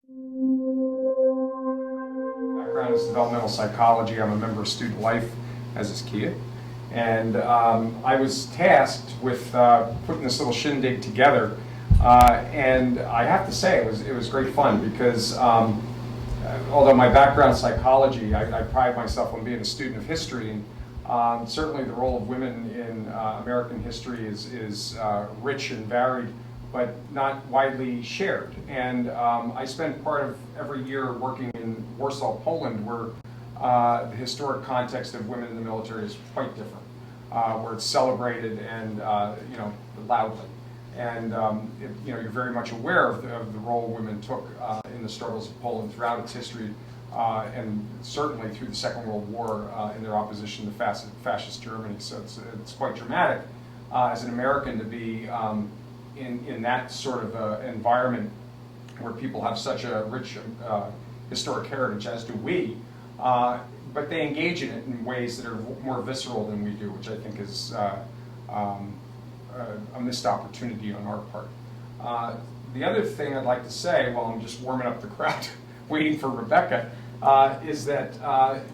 Background is developmental psychology. I'm a member of Student Life, as is Kia. And I was tasked with putting this little shindig together. And I have to say, it was great fun because although my background is psychology, I pride myself on being a student of history. And certainly the role of women in American history is rich and varied, but not widely shared. And I spend part of every year working in Warsaw, Poland, where the historic context of women in the military is quite different, where it's celebrated and loudly. And you're very much aware of the role women took in the struggles of Poland throughout its history, and certainly through the Second World War in their opposition to fascist Germany. So it's quite dramatic as an American to be in that sort of environment where people have such a rich historic heritage, as do we, but they engage in it in ways that are more visceral than we do, which I think is a missed opportunity on our part. The other thing I'd like to say, while I'm just warming up the crowd, waiting for Rebecca, is that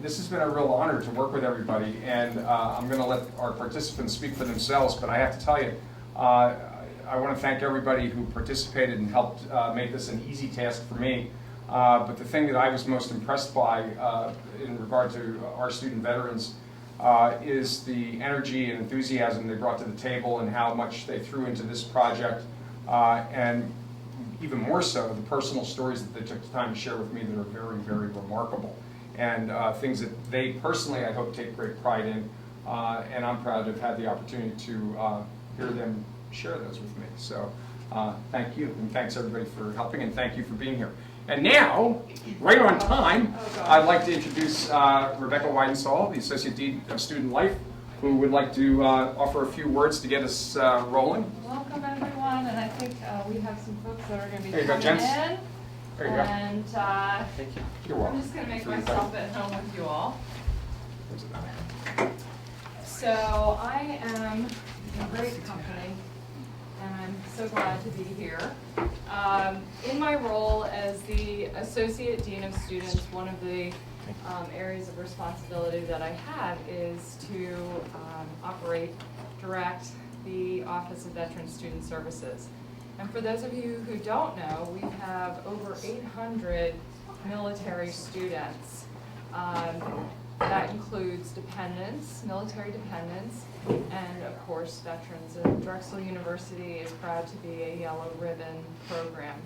this has been a real honor to work with everybody, and I'm going to let our participants speak for themselves, but I have to tell you, I want to thank everybody who participated and helped make this an easy task for me. But the thing that I was most impressed by in regard to our student veterans is the energy and enthusiasm they brought to the table and how much they threw into this project, and even more so, the personal stories that they took the time to share with me that are very, very remarkable, and things that they personally, I hope, take great pride in, and I'm proud to have had the opportunity to hear them share those with me. So thank you, and thanks everybody for helping, and thank you for being here. And now, right on time, I'd like to introduce Rebecca Weidensaul, the Associate Dean of Student Life, who would like to offer a few words to get us rolling. Welcome, everyone, and I think we have some folks that are going to be there you go, coming gents. in. There you go. And Thank you. You're welcome. I'm just going to make myself at home with you all. So I am in great company, and I'm so glad to be here. In my role as the Associate Dean of Students, one of the areas of responsibility that I have is to operate, direct the Office of Veteran Student Services. And for those of you who don't know, we have over 800 military students. That includes dependents, military dependents, and of course veterans. And Drexel University is proud to be a Yellow Ribbon program.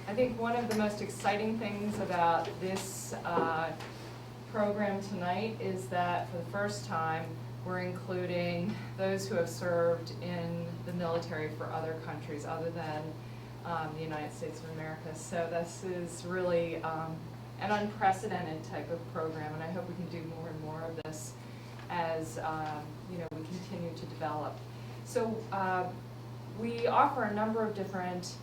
I think one of the most exciting things about this program tonight is that for the first time we're including those who have served in the military for other countries other than the United States of America. So this is really an unprecedented type of program, and I hope we can do more and more of this as we continue to develop. So we offer a number of different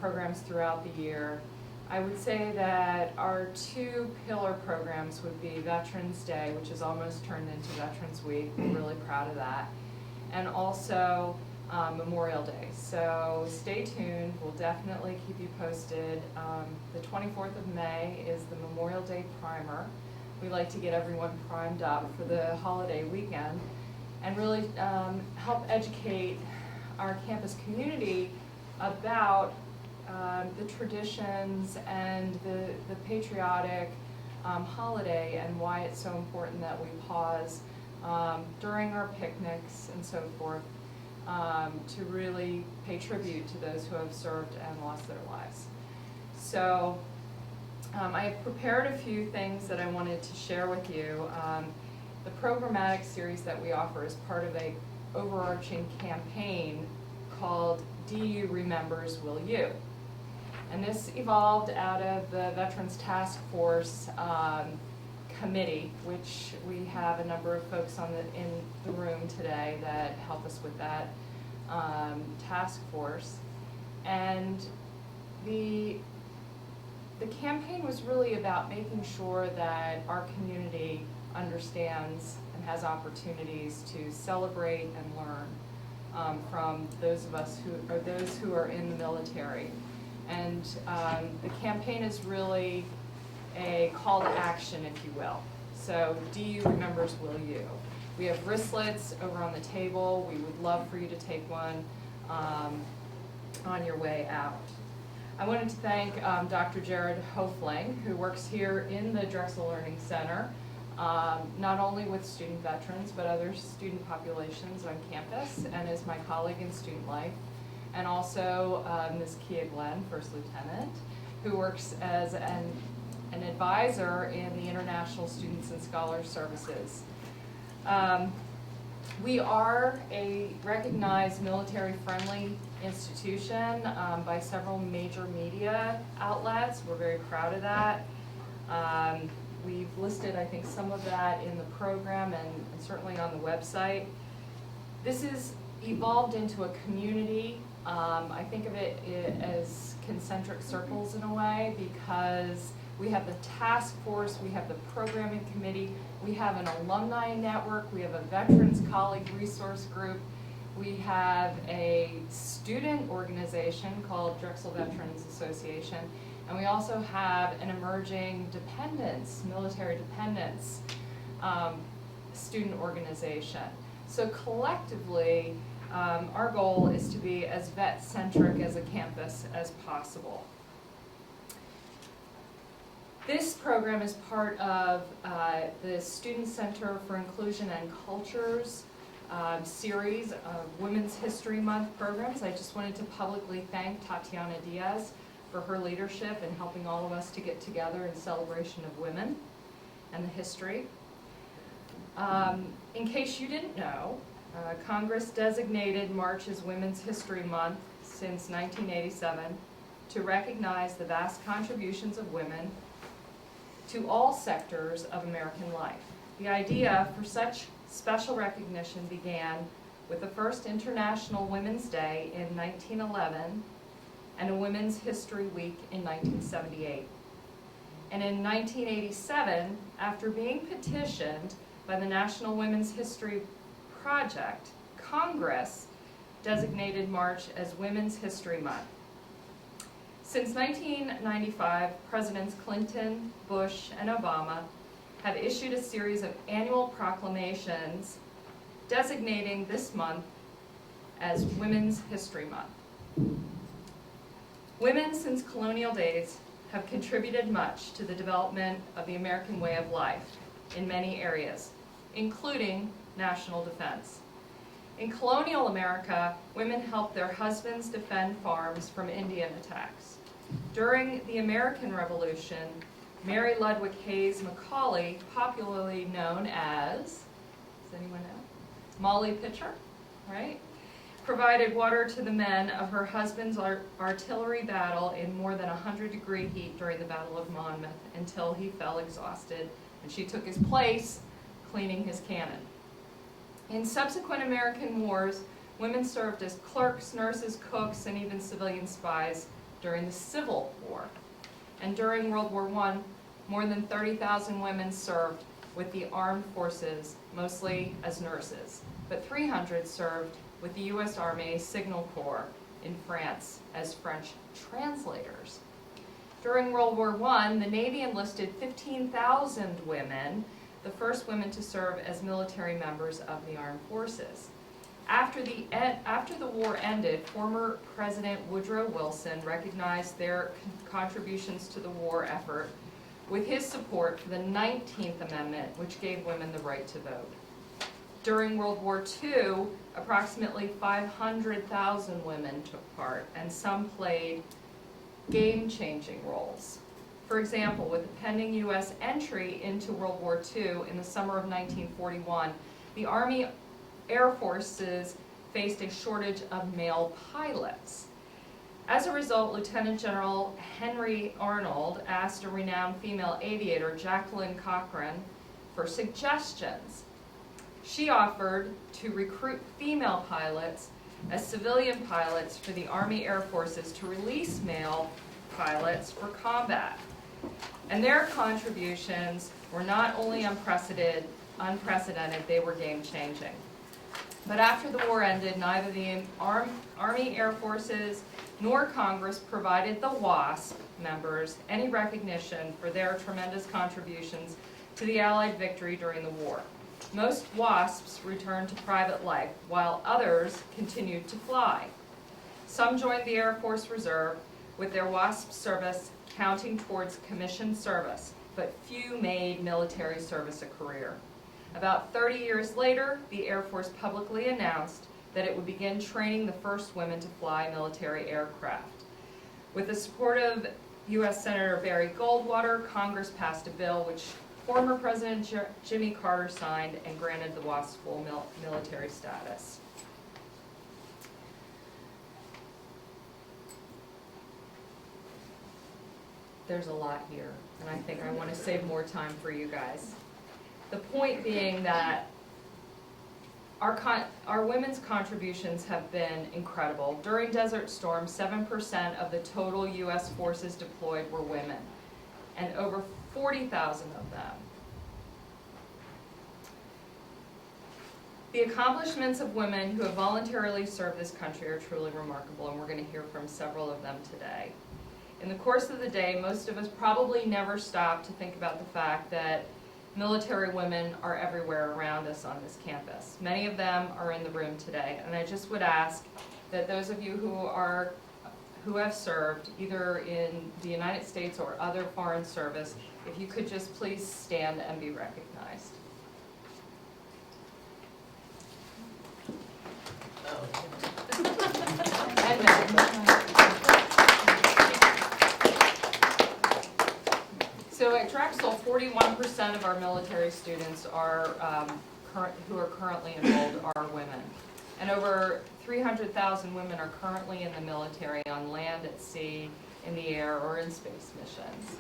programs throughout the year. I would say that our two pillar programs would be Veterans Day, which is almost turned into Veterans Week. We're really proud of that. And also Memorial Day. So stay tuned. We'll definitely keep you posted. The 24th of May is the Memorial Day primer. We like to get everyone primed up for the holiday weekend and really help educate our campus community about the traditions and the patriotic holiday and why it's so important that we pause during our picnics and so forth to really pay tribute to those who have served and lost their lives. So I have prepared a few things that I wanted to share with you. The programmatic series that we offer is part of a overarching campaign called DU Remembers Will You? And this evolved out of the Veterans Task Force committee, which we have a number of folks in the room today that help us with that task force. And the campaign was really about making sure that our community understands and has opportunities to celebrate and learn from those of us who are in the military. And and the campaign is really a call to action, if you will. So, do you remembers will you? We have wristlets over on the table. We would love for you to take one on your way out. I wanted to thank Dr. Jared Hofling, who works here in the Drexel Learning Center, not only with student veterans, but other student populations on campus, and is my colleague in student life, and also Ms. Kia Glenn, First Lieutenant, who works as an advisor in the International Students and Scholars Services. We are a recognized military-friendly institution by several major media outlets. We're very proud of that. We've listed, I think, some of that in the program and certainly on the website. This has evolved into a community. I think of it as concentric circles in a way, because we have the task force, we have the programming committee, we have an alumni network, we have a veterans colleague resource group, we have a student organization called Drexel Veterans Association, and we also have an emerging dependents, military dependents student organization. So collectively, our goal is to be as vet-centric as a campus as possible. This program is part of the Student Center for Inclusion and Cultures series of Women's History Month programs. I just wanted to publicly thank Tatiana Diaz for her leadership in helping all of us to get together in celebration of women and the history. In case you didn't know, Congress designated March as Women's History Month since 1987 to recognize the vast contributions of women to all sectors of American life. The idea for such special recognition began with the first International Women's Day in 1911 and a Women's History Week in 1978. And in 1987, after being petitioned by the National Women's History Project, Congress designated March as Women's History Month. Since 1995, Presidents Clinton, Bush, and Obama have issued a series of annual proclamations designating this month as Women's History Month. Women since colonial days have contributed much to the development of the American way of life in many areas, including national defense. In colonial America, women helped their husbands defend farms from Indian attacks. During the American Revolution, Mary Ludwig Hayes Macaulay, popularly known as, does anyone know? Molly Pitcher, right? Provided water to the men of her husband's artillery battle in more than 100-degree heat during the Battle of Monmouth until he fell exhausted, and she took his place, cleaning his cannon. In subsequent American wars, women served as clerks, nurses, cooks, and even civilian spies during the Civil War. And during World War I, more than 30,000 women served with the armed forces, mostly as nurses, but 300 served with the U.S. Army Signal Corps in France as French translators. During World War I, the Navy enlisted 15,000 women, the first women to serve as military members of the armed forces. After the war ended, former President Woodrow Wilson recognized their contributions to the war effort with his support for the 19th Amendment, which gave women the right to vote. During World War II, approximately 500,000 women took part, and some played game-changing roles. For example, with the pending U.S. entry into World War II in the summer of 1941, the Army Air Forces faced a shortage of male pilots. As a result, Lieutenant General Henry Arnold asked a renowned female aviator, Jacqueline Cochran, for suggestions. She offered to recruit female pilots as civilian pilots for the Army Air Forces to release male pilots for combat. And their contributions were not only unprecedented, they were game-changing. But after the war ended, neither the Army Air Forces nor Congress provided the WASP members any recognition for their tremendous contributions to the Allied victory during the war. Most WASPs returned to private life, while others continued to fly. Some joined the Air Force Reserve, with their WASP service counting towards commissioned service, but few made military service a career. About 30 years later, the Air Force publicly announced that it would begin training the first women to fly military aircraft. With the support of U.S. Senator Barry Goldwater, Congress passed a bill which former President Jimmy Carter signed and granted the WASP full military status. There's a lot here, and I think I want to save more time for you guys. The point being that our women's contributions have been incredible. During Desert Storm, 7% of the total U.S. forces deployed were women, and over 40,000 of them. The accomplishments of women who have voluntarily served this country are truly remarkable, and we're going to hear from several of them today. In the course of the day, most of us probably never stop to think about the fact that military women are everywhere around us on this campus. Many of them are in the room today, and I just would ask that those of you who have served either in the United States or other foreign service, if you could just please stand and be recognized. And men. So at Drexel, 41% of our military students are who are currently enrolled are women. And over 300,000 women are currently in the military on land, at sea, in the air, or in space missions.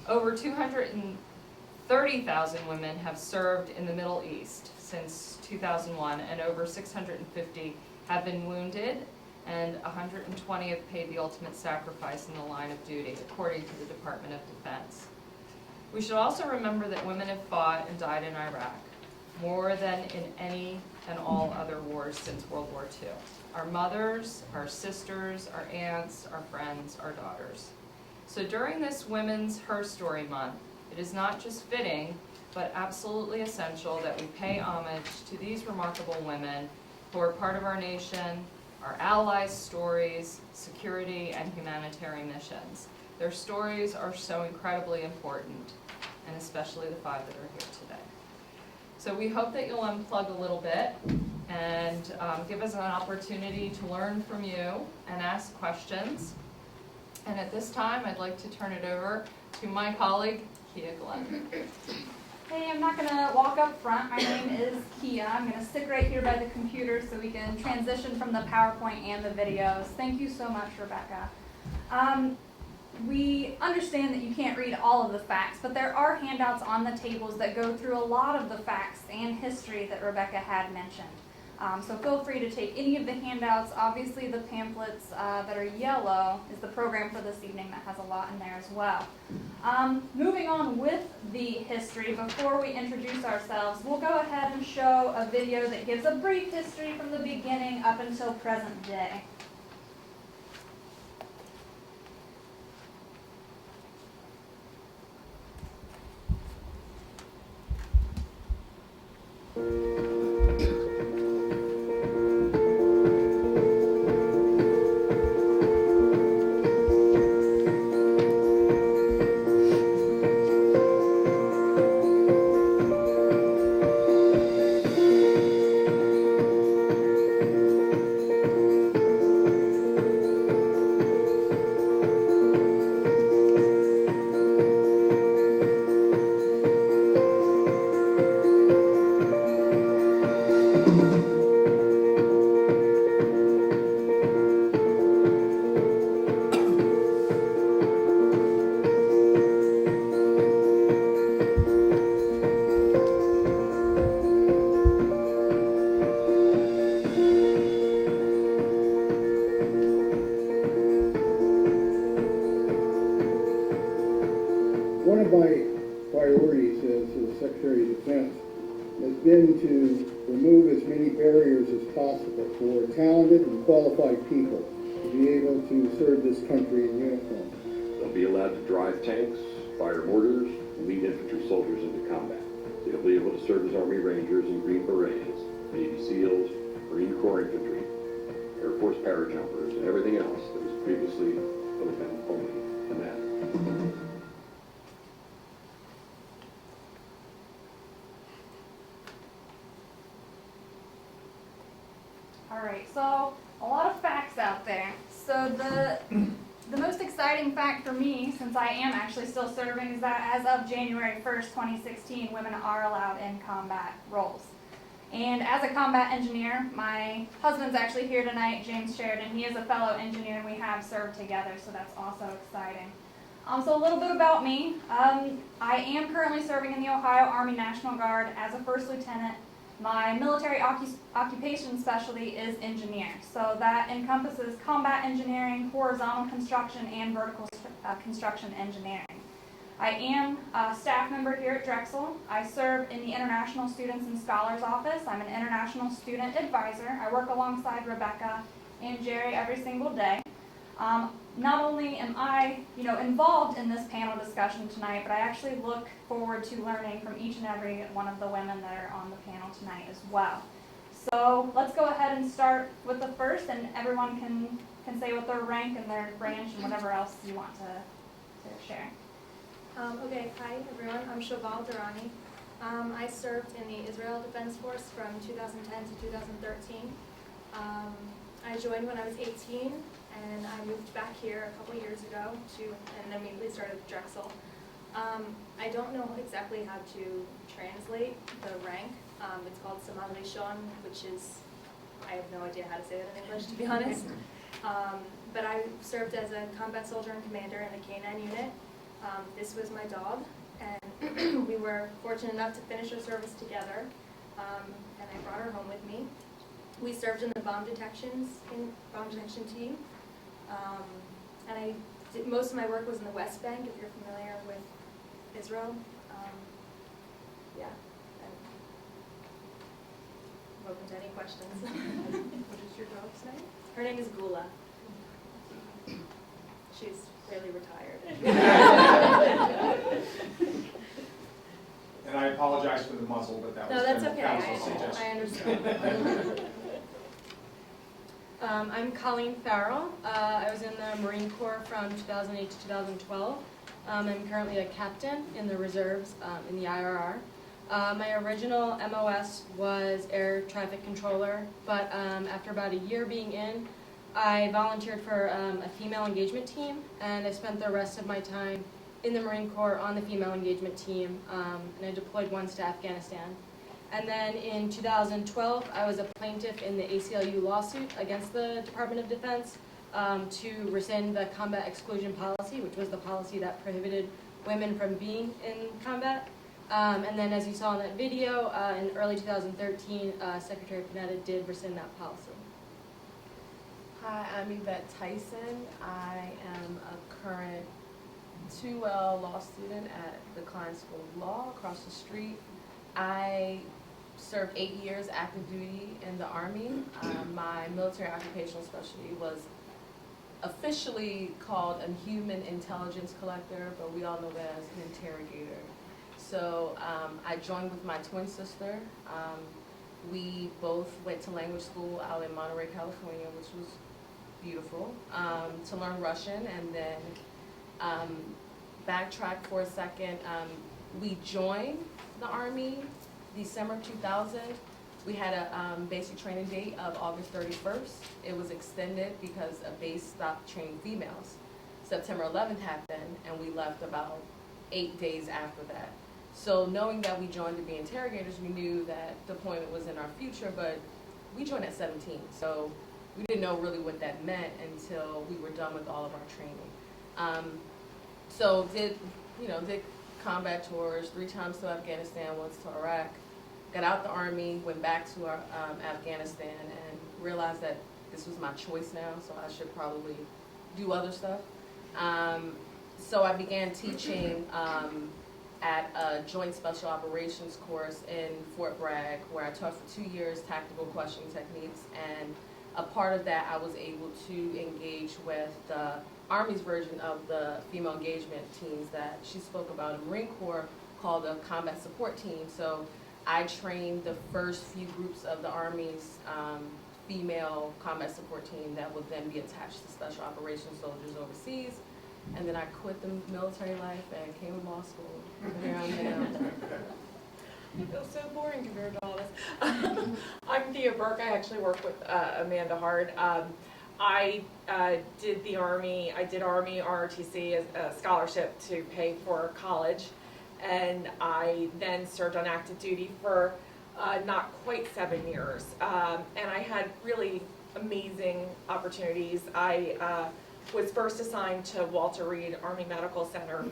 Over 230,000 women have served in the Middle East since 2001, and over 650 have been wounded, and 120 have paid the ultimate sacrifice in the line of duty, according to the Department of Defense. We should also remember that women have fought and died in Iraq, more than in any and all other wars since World War II. Our mothers, our sisters, our aunts, our friends, our daughters. So during this Women's Her Story Month, it is not just fitting, but absolutely essential that we pay homage to these remarkable women who are part of our nation, our allies' stories, security, and humanitarian missions. Their stories are so incredibly important, and especially the 5 that are here today. So we hope that you'll unplug a little bit and give us an opportunity to learn from you and ask questions. And at this time, I'd like to turn it over to my colleague, Kia Glenn. Hey, I'm not going to walk up front. My name is Kia. I'm going to stick right here by the computer so we can transition from the PowerPoint and the videos. Thank you so much, Rebecca. We understand that you can't read all of the facts, but there are handouts on the tables that go through a lot of the facts and history that Rebecca had mentioned. So feel free to take any of the handouts. Obviously, the pamphlets that are yellow is the program for this evening that has a lot in there as well. Moving on with the history, before we introduce ourselves, we'll go ahead and show a video that gives a brief history from the beginning up until present day. One of my priorities as the Secretary of Defense has been to remove as many barriers as possible for talented and qualified people to be able to serve this country in uniform. They'll be allowed to drive tanks, fire mortars, and lead infantry soldiers into combat. They'll be able to serve as Army Rangers and Green Berets, Navy SEALs, Marine Corps Infantry, Air Force parajumpers, and everything else that was previously open only to men. Alright, so a lot of facts out there. So the most exciting fact for me, since I am actually still serving, is that as of January 1st, 2016, women are allowed in combat roles. And as a combat engineer, my husband's actually here tonight, James Sheridan. He is a fellow engineer and we have served together, so that's also exciting. So a little bit about me. I am currently serving in the Ohio Army National Guard as a first lieutenant. My military occupation specialty is engineer, so that encompasses combat engineering, horizontal construction, and vertical construction engineering. I am a staff member here at Drexel. I serve in the International Students and Scholars Office. I'm an international student advisor. I work alongside Rebecca and Jerry every single day. Not only am I, involved in this panel discussion tonight, but I actually look forward to learning from each and every one of the women that are on the panel tonight as well. So let's go ahead and start with the first, and everyone can say what their rank and their branch and whatever else you want to share. Okay, hi everyone, I'm Shoval Durrani. I served in the Israel Defense Force from 2010 to 2013. I joined when I was 18, and I moved back here a couple years ago and immediately started at Drexel. I don't know exactly how to translate the rank. It's called Saman Rishon, which is, I have no idea how to say that in English, to be honest. But I served as a combat soldier and commander in the K-9 unit. This was my dog, and we were fortunate enough to finish our service together, and I brought her home with me. We served in the bomb detection team, and most of my work was in the West Bank, if you're familiar with Israel. Yeah, I'm open to any questions. What is your dog's name? Her name is Gula. She's fairly retired. And I apologize for the muzzle, but that was No, that's that okay. was a suggestion. I understand. I'm Colleen Farrell. I was in the Marine Corps from 2008 to 2012. I'm currently a captain in the reserves in the IRR. My original MOS was air traffic controller, but after about a year being in, I volunteered for a female engagement team, and I spent the rest of my time in the Marine Corps on the female engagement team, and I deployed once to Afghanistan. And then in 2012, I was a plaintiff in the ACLU lawsuit against the Department of Defense to rescind the combat exclusion policy, which was the policy that prohibited women from being in combat. And then, as you saw in that video, in early 2013, Secretary Panetta did rescind that policy. Hi, I'm Yvette Tyson. I am a current 2L law student at the Klein School of Law across the street. I served 8 years active duty in the Army. My military occupational specialty was officially called a human intelligence collector, but we all know that as an interrogator. So I joined with my twin sister. We both went to language school out in Monterey, California, which was beautiful, to learn Russian, and then backtrack for a second. We joined the Army December 2000. We had a basic training date of August 31st. It was extended because a base stopped training females. September 11th happened, and we left about 8 days after that. So knowing that we joined to be interrogators, we knew that deployment was in our future, but we joined at 17. So we didn't know really what that meant until we were done with all of our training. So did combat tours 3 times to Afghanistan, once to Iraq. Got out the Army, went back to Afghanistan, and realized that this was my choice now, so I should probably do other stuff. So I began teaching at a Joint Special Operations course in Fort Bragg, where I taught for 2 years tactical questioning techniques, and a part of that, I was able to engage with the Army's version of the female engagement teams that she spoke about in Marine Corps called a combat support team. So I trained the first few groups of the Army's female combat support team that would then be attached to special operations soldiers overseas. And then I quit the military life and came to law school. And here I am. I feel so boring compared to all this. I'm Thea Burke. I actually work with Amanda Hard. I did the Army. I did Army ROTC as a scholarship to pay for college, and I then served on active duty for not quite 7 years. And I had really amazing opportunities. I was first assigned to Walter Reed Army Medical Center,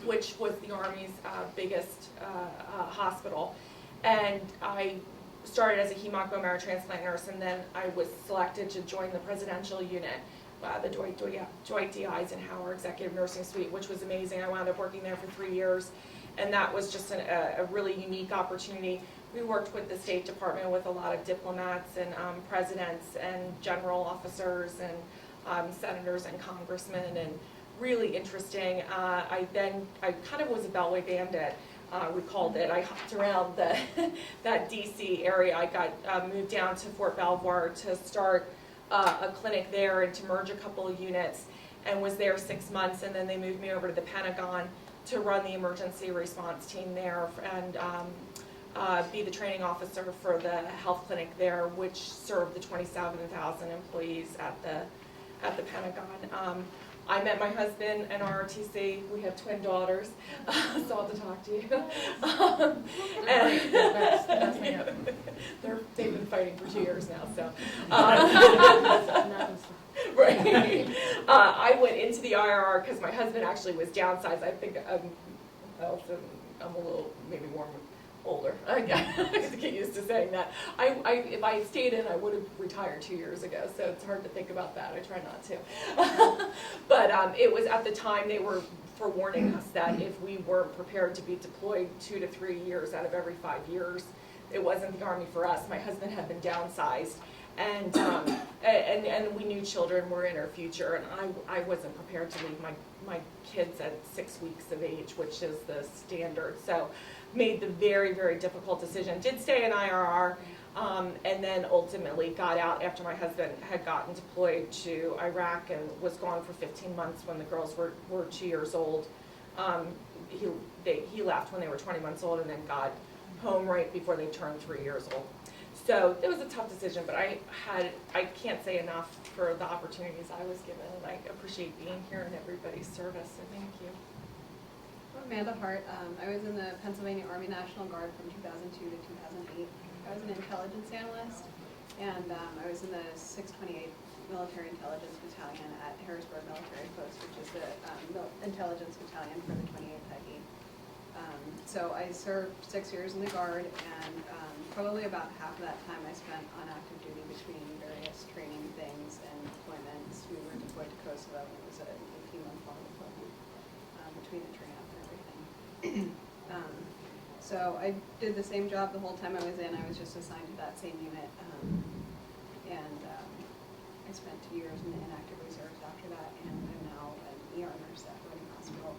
which was the Army's biggest hospital. And I started as a hem-onc bone marrow transplant nurse, and then I was selected to join the presidential unit, the Dwight D. Eisenhower Executive Nursing Suite, which was amazing. I wound up working there for 3 years, and that was just a really unique opportunity. We worked with the State Department with a lot of diplomats and presidents and general officers and senators and congressmen, and really interesting. I kind of was a Beltway bandit, we called it. I hopped around that DC area. I got moved down to Fort Belvoir to start a clinic there and to merge a couple of units, and was there 6 months, and then they moved me over to the Pentagon to run the emergency response team there and be the training officer for the health clinic there, which served the 27,000 employees at the Pentagon. I met my husband in ROTC. We have twin daughters, so I'll have to talk to you. They've been fighting for 2 years now, so. Right. I went into the IRR because my husband actually was downsized. I think I'm a little maybe more older. I have to get used to saying that. If I had stayed in, I would have retired 2 years ago, so it's hard to think about that. I try not to. But it was at the time they were forewarning us that if we weren't prepared to be deployed 2 to 3 years out of every 5 years, it wasn't the Army for us. My husband had been downsized, and we knew children were in our future, and I wasn't prepared to leave my kids at 6 weeks of age, which is the standard. So made the very, very difficult decision. Did stay in IRR, and then ultimately got out after my husband had gotten deployed to Iraq and was gone for 15 months when the girls were 2 years old. He left when they were 20 months old and then got home right before they turned 3 years old. So it was a tough decision, but I can't say enough for the opportunities I was given, and I appreciate being here in everybody's service, so thank you. I'm Amanda Hart. I was in the Pennsylvania Army National Guard from 2002 to 2008. I was an intelligence analyst, and I was in the 628 Military Intelligence Battalion at Harrisburg Military Post, which is the intelligence battalion for the 28th IB. So I served 6 years in the Guard, and probably about half of that time I spent on active duty between various training things and deployments. We were deployed to Kosovo, and it was an 18-month-long deployment between the train up and everything. So I did the same job the whole time I was in. I was just assigned to that same unit, and I spent 2 years in the inactive reserves after that, and I'm now an ER nurse at Reading Hospital.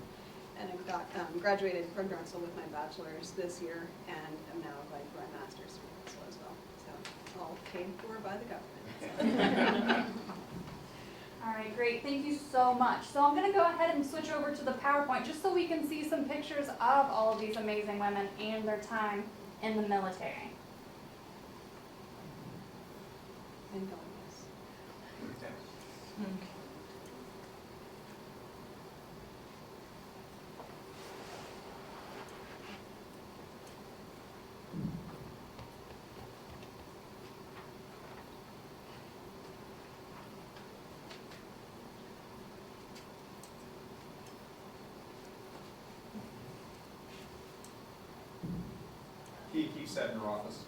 And I got graduated from Drexel with my bachelor's this year, and am now going for my master's from Drexel as well. So all paid for by the government. All right, great. Thank you so much. So I'm going to go ahead and switch over to the PowerPoint just so we can see some pictures of all of these amazing women and their time in the military. And don't miss. He keeps that in her office.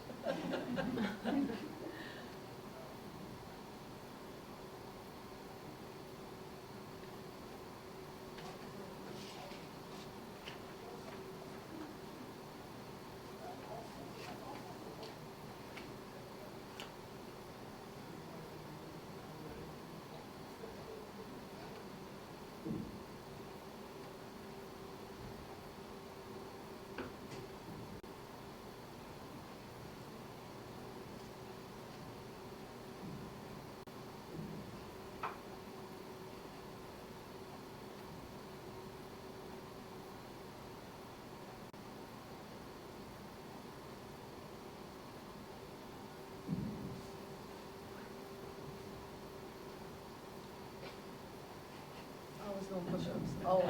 doing push-ups. Always.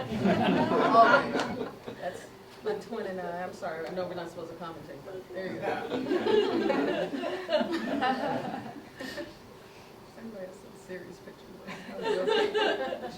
Always. That's my twin and I. I'm sorry, I know we're not supposed to commentate, but there you go. Somebody has some serious pictures. I'll be okay.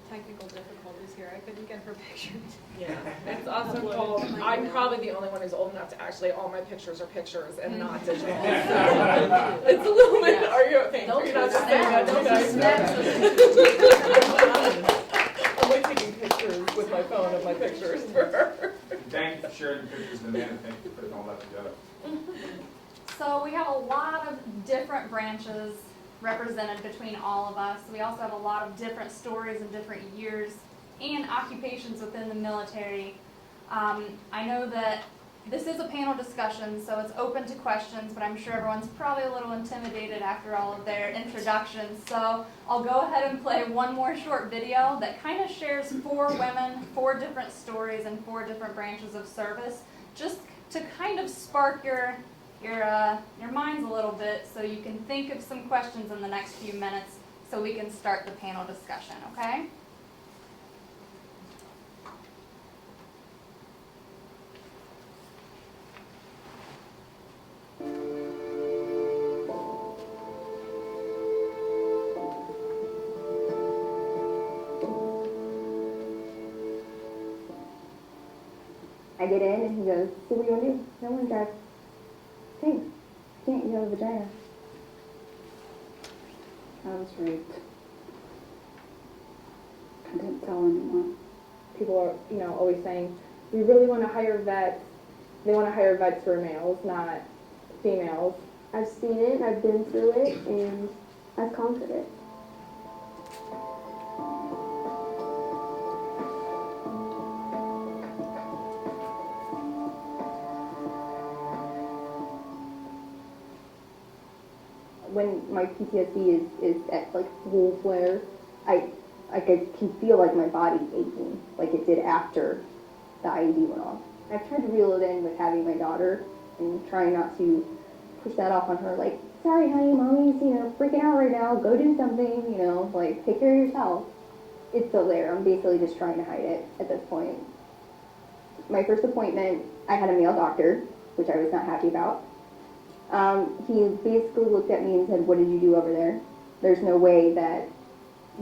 Technical difficulties here. I couldn't get her picture. Yeah, it's also called, I'm probably the only one who's old enough to actually, all my pictures are pictures and not digital. So it's a little bit, are you okay? Don't You're not snap. saying that, Don't okay. snap. I'm like taking pictures with my phone of my pictures for her. Thank you for sharing the pictures of Amanda. Thank you for putting all that together. So we have a lot of different branches represented between all of us. We also have a lot of different stories and different years and occupations within the military. I know that this is a panel discussion, so it's open to questions, but I'm sure everyone's probably a little intimidated after all of their introductions. So I'll go ahead and play one more short video that kind of shares 4 women, 4 different stories, and 4 different branches of service, just to kind of spark your minds a little bit so you can think of some questions in the next few minutes so we can start the panel discussion, okay? I get in and he goes, so what do you want to do? I want to drive. Hey, can't, you have a vagina. I was raped. I didn't tell anyone. People are, always saying, we really want to hire vets. They want to hire vets for males, not females. I've seen it, I've been through it, and I've conquered it. When my PTSD is at full flare, I can feel my body aching like it did after the IED went off. I've tried to reel it in with having my daughter and trying not to push that off on her, sorry honey, mommy's, freaking out right now, go do something, take care of yourself. It's still there. I'm basically just trying to hide it at this point. My first appointment, I had a male doctor, which I was not happy about. He basically looked at me and said, what did you do over there? There's no way that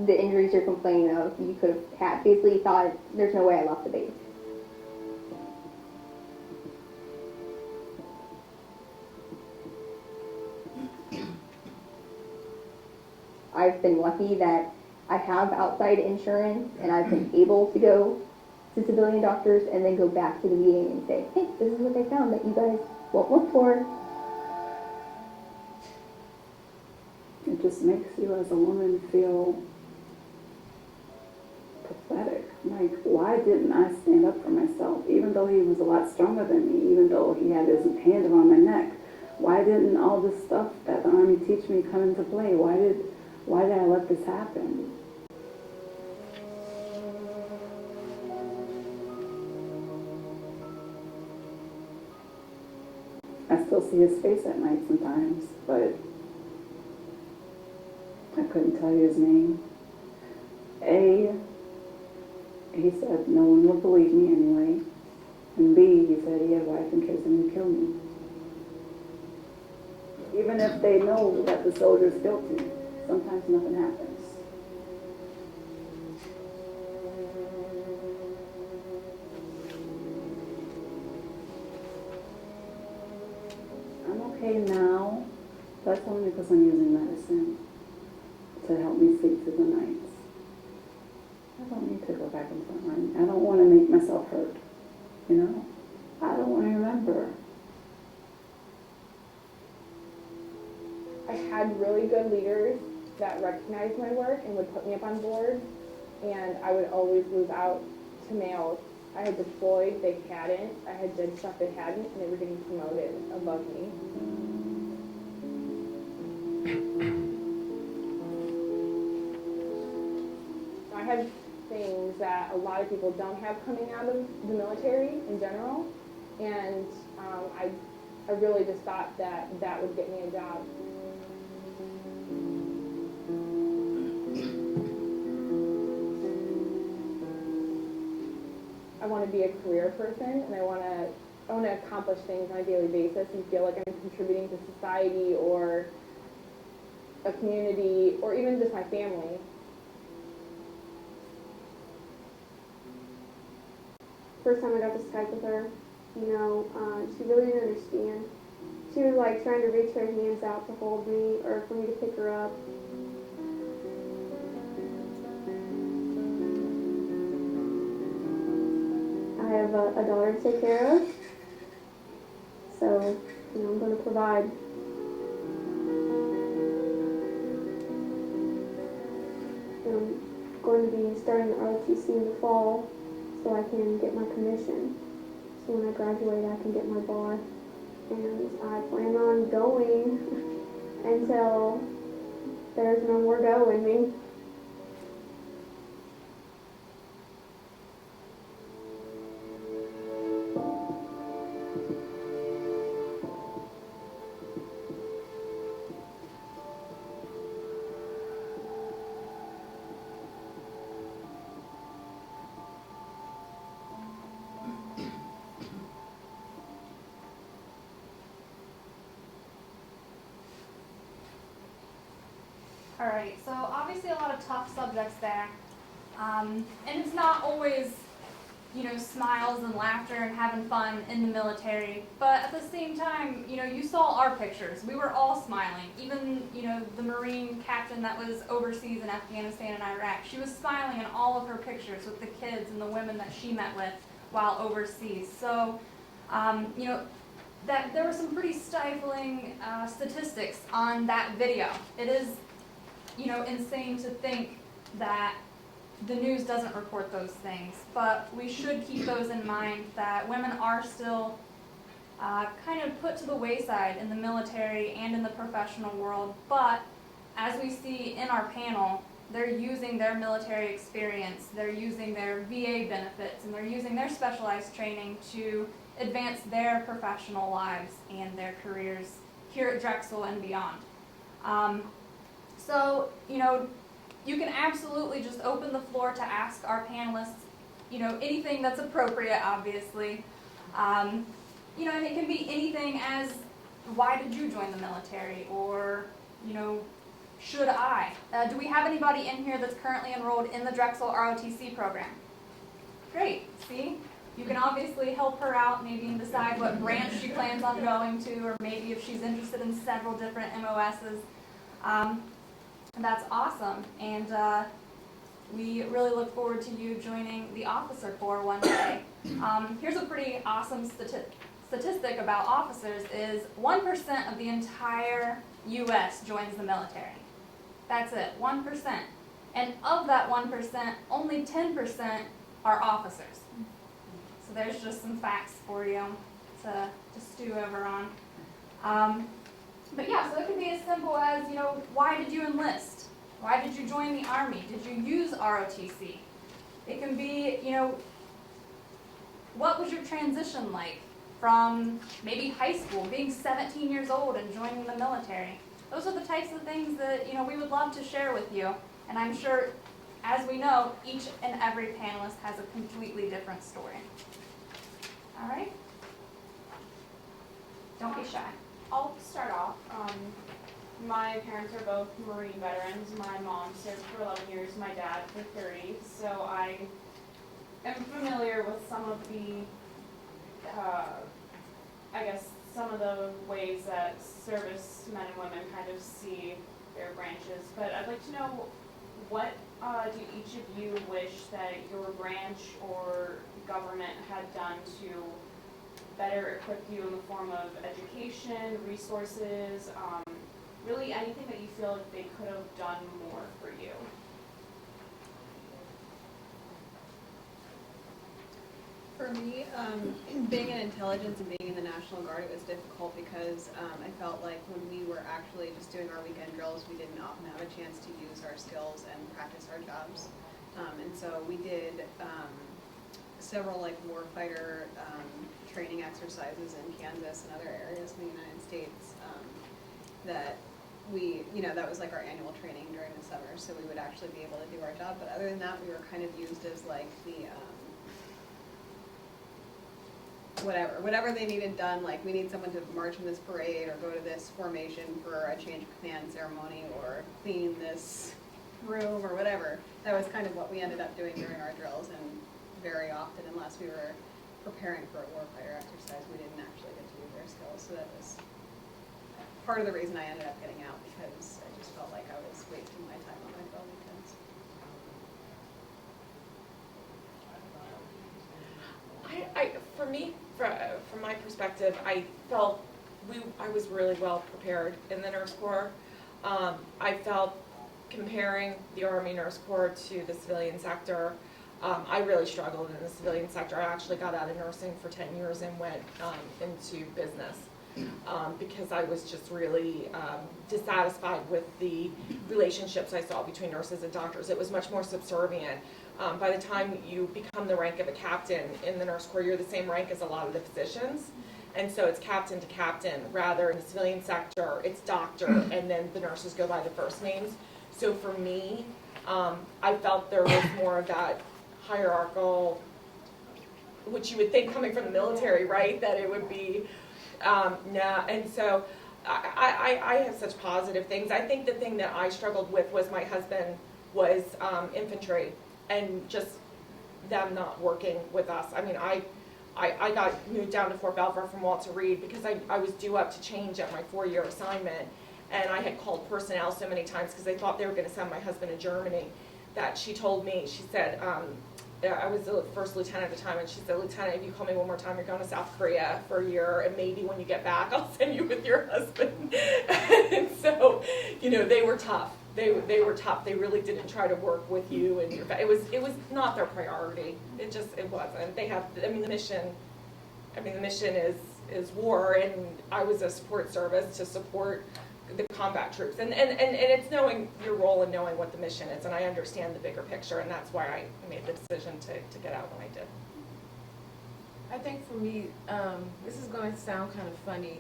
the injuries you're complaining of you could have had. Basically, he thought, there's no way I left the base. I've been lucky that I have outside insurance and I've been able to go to civilian doctors and then go back to the VA and say, hey, this is what I found that you guys won't look for. It just makes you as a woman feel pathetic. Why didn't I stand up for myself? Even though he was a lot stronger than me, even though he had his hand around my neck, why didn't all this stuff that the Army teach me come into play? Why did I let this happen? I still see his face at night sometimes, but I couldn't tell you his name. A, he said no one would believe me anyway. And B, he said he had a wife and kids and would kill me. Even if they know that the soldier's guilty, sometimes nothing happens. I'm okay now. That's only because I'm using medicine to help me sleep through the nights. I don't need to go back into the army. I don't want to make myself hurt, you know? I don't want to remember. I had really good leaders that recognized my work and would put me up on board, and I would always lose out to males. I had deployed, they hadn't. I had did stuff they hadn't, and they were getting promoted above me. I have things that a lot of people don't have coming out of the military in general, and I really just thought that that would get me a job. I want to be a career person, and I want to accomplish things on a daily basis and feel like I'm contributing to society or a community or even just my family. First time I got to Skype with her, she really didn't understand. She was like trying to reach her hands out to hold me or for me to pick her up. I have a daughter to take care of, so I'm going to provide. I'm going to be starting the ROTC in the fall, so I can get my commission. So when I graduate, I can get my bar. And I plan on going until there's no more go in me. All right, so obviously a lot of tough subjects there. And it's not always, smiles and laughter and having fun in the military. But at the same time, you saw our pictures. We were all smiling. Even, the Marine captain that was overseas in Afghanistan and Iraq, she was smiling in all of her pictures with the kids and the women that she met with while overseas. So, that there were some pretty stifling statistics on that video. It is insane to think that the news doesn't report those things, but we should keep those in mind, that women are still kind of put to the wayside in the military and in the professional world. But as we see in our panel, they're using their military experience, they're using their VA benefits, and they're using their specialized training to advance their professional lives and their careers here at Drexel and beyond. So, you can absolutely just open the floor to ask our panelists, anything that's appropriate, obviously. And it can be anything as, why did you join the military? Or, should I? Do we have anybody in here that's currently enrolled in the Drexel ROTC program? Great, see? You can obviously help her out, maybe and decide what branch she plans on going to, or maybe if she's interested in several different MOSs. That's awesome, and we really look forward to you joining the officer corps one day. Here's a pretty awesome statistic about officers is 1% of the entire U.S. joins the military. That's it, 1%. And of that 1%, only 10% are officers. So there's just some facts for you to stew over on. But yeah, so it could be as simple as, why did you enlist? Why did you join the Army? Did you use ROTC? It can be, what was your transition like from maybe high school, being 17 years old and joining the military. Those are the types of things that, you know, we would love to share with you. And I'm sure, as we know, each and every panelist has a completely different story. All right? Don't be shy. I'll start off. My parents are both Marine veterans. My mom served for 11 years, my dad for 30. So I am familiar with some of the, I guess, some of the ways that servicemen and women kind of see their branches. But I'd like to know, what do each of you wish that your branch or government had done to better equip you in the form of education, resources, really anything that you feel like they could have done more for you? For me, being in intelligence and being in the National Guard, it was difficult because I felt like when we were actually just doing our weekend drills, we didn't often have a chance to use our skills and practice our jobs. And so we did several like warfighter training exercises in Kansas and other areas in the United States that we, you know, that was like our annual training during the summer, so we would actually be able to do our job. But other than that, we were kind of used as like the whatever they needed done, like we need someone to march in this parade or go to this formation for a change of command ceremony or clean this room or whatever. That was kind of what we ended up doing during our drills, and very often, unless we were preparing for a warfighter exercise, we didn't actually get to use our skills. So that was part of the reason I ended up getting out, because I just felt like I was wasting my time on my drill weekends. For me, from my perspective, I felt I was really well prepared in the Nurse Corps. I felt comparing the Army Nurse Corps to the civilian sector, I really struggled in the civilian sector. I actually got out of nursing for 10 years and went into business because I was just really dissatisfied with the relationships I saw between nurses and doctors. It was much more subservient. By the time you become the rank of a captain in the Nurse Corps, you're the same rank as a lot of the physicians. And so it's captain to captain, rather in the civilian sector, it's doctor, and then the nurses go by the first names. So for me, I felt there was more of that hierarchical, which you would think coming from the military, right, that it would be, no. And so I have such positive things. I think the thing that I struggled with was my husband was infantry, and just them not working with us. I mean, I got moved down to Fort Belvoir from Walter Reed because I was due up to change at my 4-year assignment, and I had called personnel so many times because they thought they were going to send my husband to Germany, that she told me, she said, I was the first lieutenant at the time, and she said, "Lieutenant, if you call me one more time, you're going to South Korea for a year, and maybe when you get back, I'll send you with your husband." And so, you know, they were tough. They were tough. They really didn't try to work with you, and it was not their priority. It wasn't. They have, the mission is war, and I was a support service to support the combat troops, and it's knowing your role and knowing what the mission is, and I understand the bigger picture, and that's why I made the decision to get out when I did. I think for me, this is going to sound kind of funny.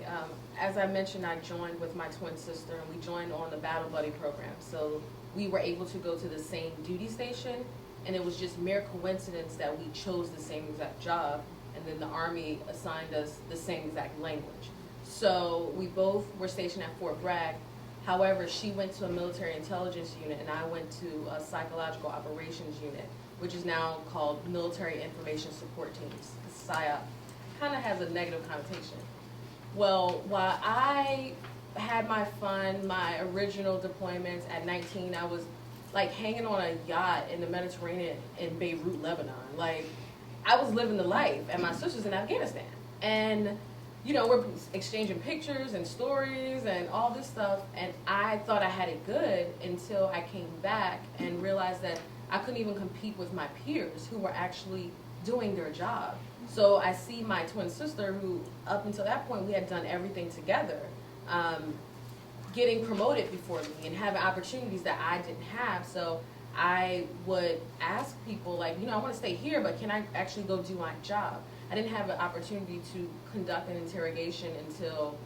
As I mentioned, I joined with my twin sister, and we joined on the Battle Buddy program. So we were able to go to the same duty station, and it was just mere coincidence that we chose the same exact job, and then the Army assigned us the same exact language. So we both were stationed at Fort Bragg. However, she went to a military intelligence unit, and I went to a psychological operations unit, which is now called Military Information Support Teams. PSYOP kind of has a negative connotation. Well, while I had my fun, my original deployments at 19, I was like hanging on a yacht in the Mediterranean in Beirut, Lebanon. Like, I was living the life, and my sister's in Afghanistan. And you know, we're exchanging pictures and stories and all this stuff, and I thought I had it good until I came back and realized that I couldn't even compete with my peers who were actually doing their job. So I see my twin sister, who up until that point we had done everything together, getting promoted before me and having opportunities that I didn't have. So I would ask people, like, you know, I want to stay here, but can I actually go do my job? I didn't have an opportunity to conduct an interrogation until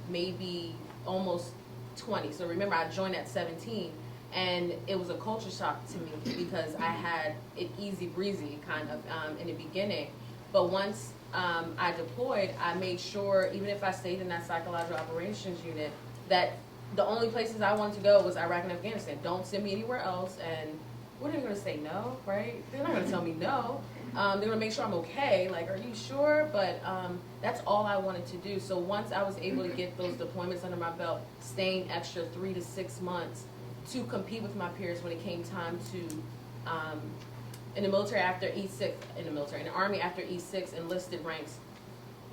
maybe almost 20. So remember, I joined at 17, and it was a culture shock to me because I had it easy breezy kind of in the beginning. But once I deployed, I made sure, even if I stayed in that psychological operations unit, that the only places I wanted to go was Iraq and Afghanistan. Don't send me anywhere else. And what are they going to say? No, right? They're not going to tell me no. They're going to make sure I'm okay. Like, are you sure? But that's all I wanted to do. So once I was able to get those deployments under my belt, staying extra 3 to 6 months to compete with my peers when it came time to, in the military after E6, in the Army after E6 enlisted ranks,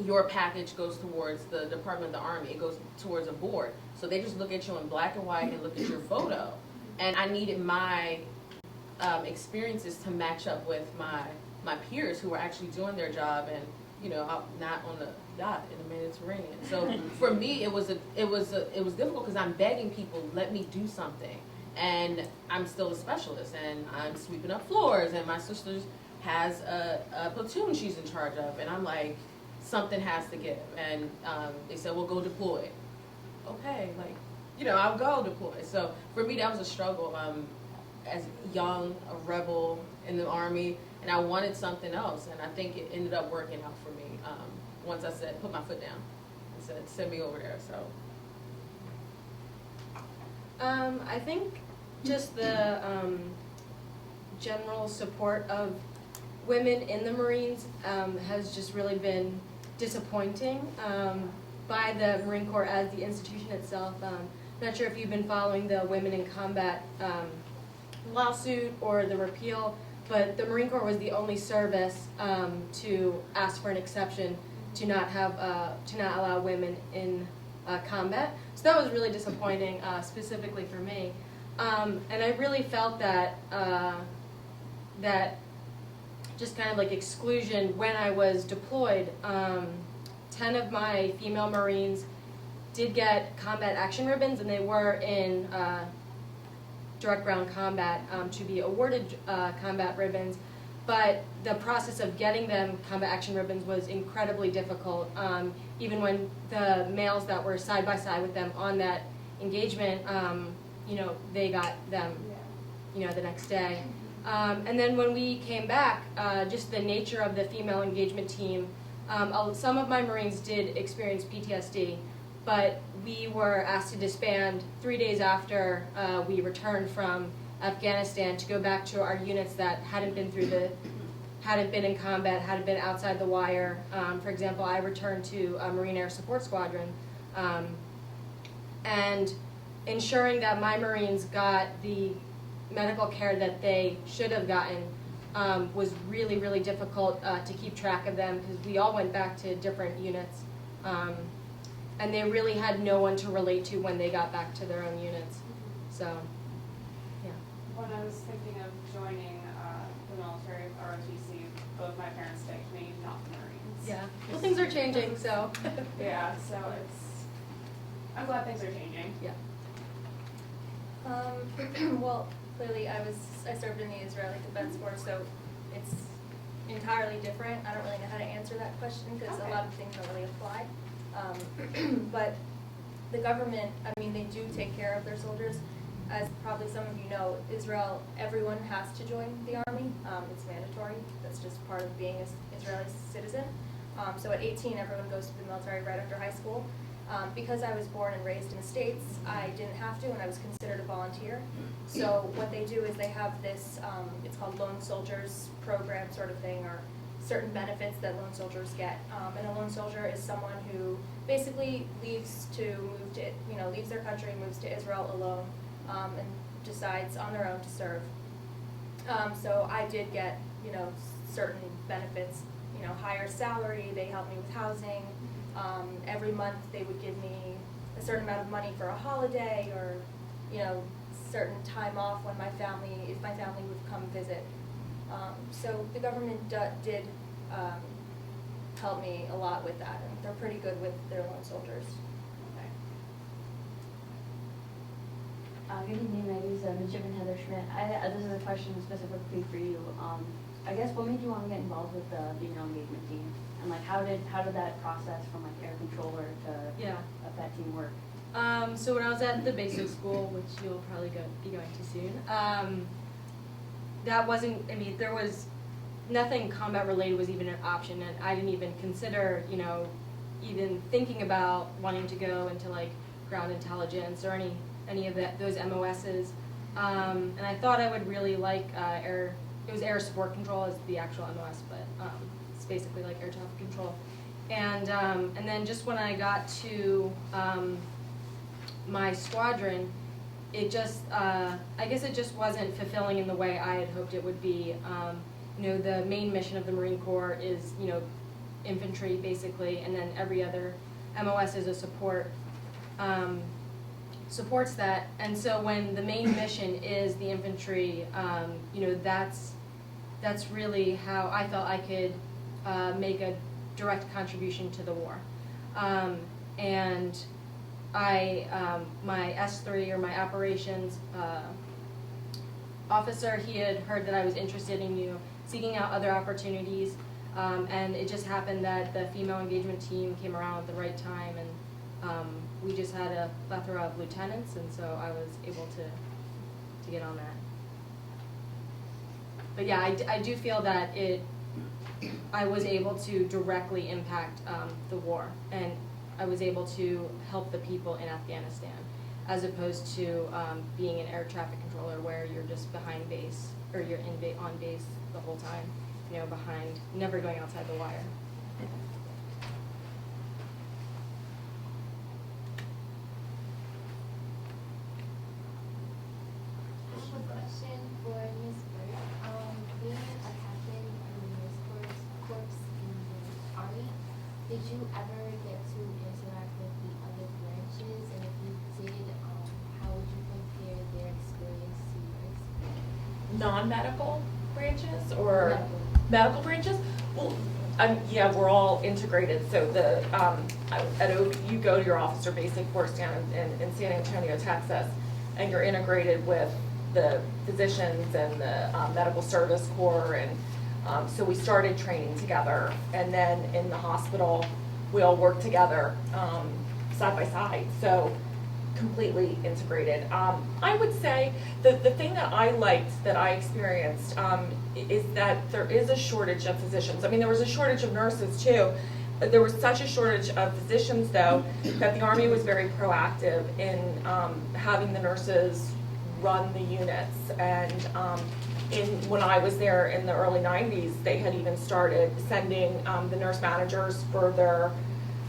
your package goes towards the Department of the Army. It goes towards a board. So they just look at you in black and white and look at your photo. And I needed my experiences to match up with my peers who were actually doing their job and, you know, not on the yacht in the Mediterranean. So for me, it was difficult because I'm begging people, let me do something. And I'm still a specialist, and I'm sweeping up floors, and my sister has a platoon she's in charge of, and I'm like, something has to give. And they said, well, go deploy. Okay, like, you know, I'll go deploy. So for me, that was a struggle as young, a rebel in the Army, and I wanted something else, and I think it ended up working out for me once I said, put my foot down and said, send me over there. So. I think just the general support of women in the Marines has just really been disappointing by the Marine Corps as the institution itself. Not sure if you've been following the Women in Combat lawsuit or the repeal, but the Marine Corps was the only service to ask for an exception to not allow women in combat. So that was really disappointing, specifically for me. And I really felt that that just kind of like exclusion when I was deployed. 10 of my female Marines did get combat action ribbons, and they were in direct ground combat to be awarded combat ribbons. But the process of getting them combat action ribbons was incredibly difficult. Even when the males that were side by side with them on that engagement, you know, they got them, you know, the next day. And then when we came back, just the nature of the female engagement team, some of my Marines did experience PTSD, but we were asked to disband 3 days after we returned from Afghanistan to go back to our units that hadn't been in combat, hadn't been outside the wire. For example, I returned to a Marine Air Support Squadron, and ensuring that my Marines got the medical care that they should have gotten was really, really difficult to keep track of them because we all went back to different units. And they really had no one to relate to when they got back to their own units. So, yeah. When I was thinking of joining the military, ROTC, both my parents begged me not the Marines. Yeah. Well, things are changing, so. Yeah, so I'm glad things are changing. Yeah. Well, clearly I served in the Israeli Defense Force, so it's entirely different. I don't really know how to answer that question because a lot of things don't really apply. But the government, I mean, they do take care of their soldiers. As probably some of you know, Israel, everyone has to join the army. It's mandatory. That's just part of being an Israeli citizen. So at 18, everyone goes to the military right after high school. Because I was born and raised in the States, I didn't have to, and I was considered a volunteer. So what they do is they have this, it's called Lone Soldiers Program sort of thing, or certain benefits that lone soldiers get. And a lone soldier is someone who basically leaves their country, moves to Israel alone, and decides on their own to serve. So I did get, certain benefits, higher salary, they helped me with housing. Every month they would give me a certain amount of money for a holiday or, certain time off when if my family would come visit. So the government did help me a lot with that, and they're pretty good with their lone soldiers. Good evening, ladies. Midshipman Heather Schmidt. This is a question specifically for you. I guess what made you want to get involved with the female engagement team? And like how did that process from like air controller to that team work? So when I was at the basic school, which you'll probably be going to soon, that wasn't, I mean, there was nothing combat related was even an option, and I didn't even consider, you know, even thinking about wanting to go into like ground intelligence or any of those MOSs. And I thought I would really like it was air support control is the actual MOS, but it's basically like air traffic control. And then just when I got to my squadron, it just, I guess it just wasn't fulfilling in the way I had hoped it would be. You know, the main mission of the Marine Corps is, you know, infantry basically, and then every other MOS is a support, supports that. And so when the main mission is the infantry, you know, that's really how I felt I could make a direct contribution to the war. And my S3 or my operations officer, he had heard that I was interested in, you know, seeking out other opportunities, and it just happened that the female engagement team came around at the right time, and we just had a plethora of lieutenants, and so I was able to get on that. But yeah, I do feel that I was able to directly impact the war, and I was able to help the people in Afghanistan, as opposed to being an air traffic controller where you're just behind base, or you're on base the whole time, you know, behind, never going outside the wire. I have a question for Ms. Burke. Being a captain in the Nurse Corps in the Army, did you ever get to interact with the other branches? And if you did, how would you compare their experience to your experience? Non-medical branches or medical branches? Well, yeah, we're all integrated. So at Oak, you go to your officer basic course down in San Antonio, Texas, and you're integrated with the physicians and the medical service corps, and so we started training together, and then in the hospital we all worked together side by side, so completely integrated. I would say the thing that I liked, that I experienced, is that there is a shortage of physicians. I mean, there was a shortage of nurses too. There was such a shortage of physicians, though, that the Army was very proactive in having the nurses run the units. And when I was there in the early 90s, they had even started sending the nurse managers for their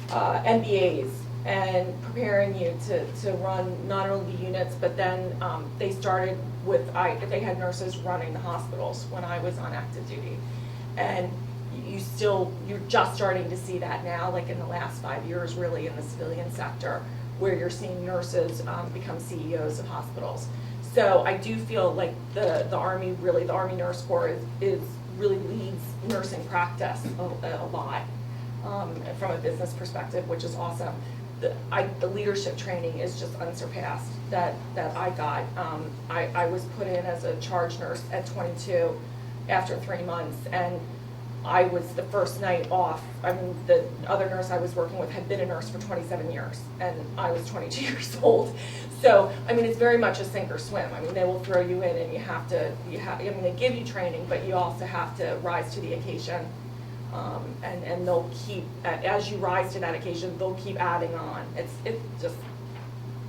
MBAs and preparing you to run not only the units, but then they started with, they had nurses running the hospitals when I was on active duty. And you're just starting to see that now, like in the last 5 years, really, in the civilian sector, where you're seeing nurses become CEOs of hospitals. So I do feel like the Army, really, the Army Nurse Corps is really leads nursing practice a lot from a business perspective, which is awesome. The leadership training is just unsurpassed that I got. I was put in as a charge nurse at 22 after 3 months, and I was the first night off. I mean, the other nurse I was working with had been a nurse for 27 years, and I was 22 years old. So, I mean, it's very much a sink or swim. I mean, they will throw you in, and I mean, they give you training, but you also have to rise to the occasion. And they'll keep, as you rise to that occasion, they'll keep adding on. It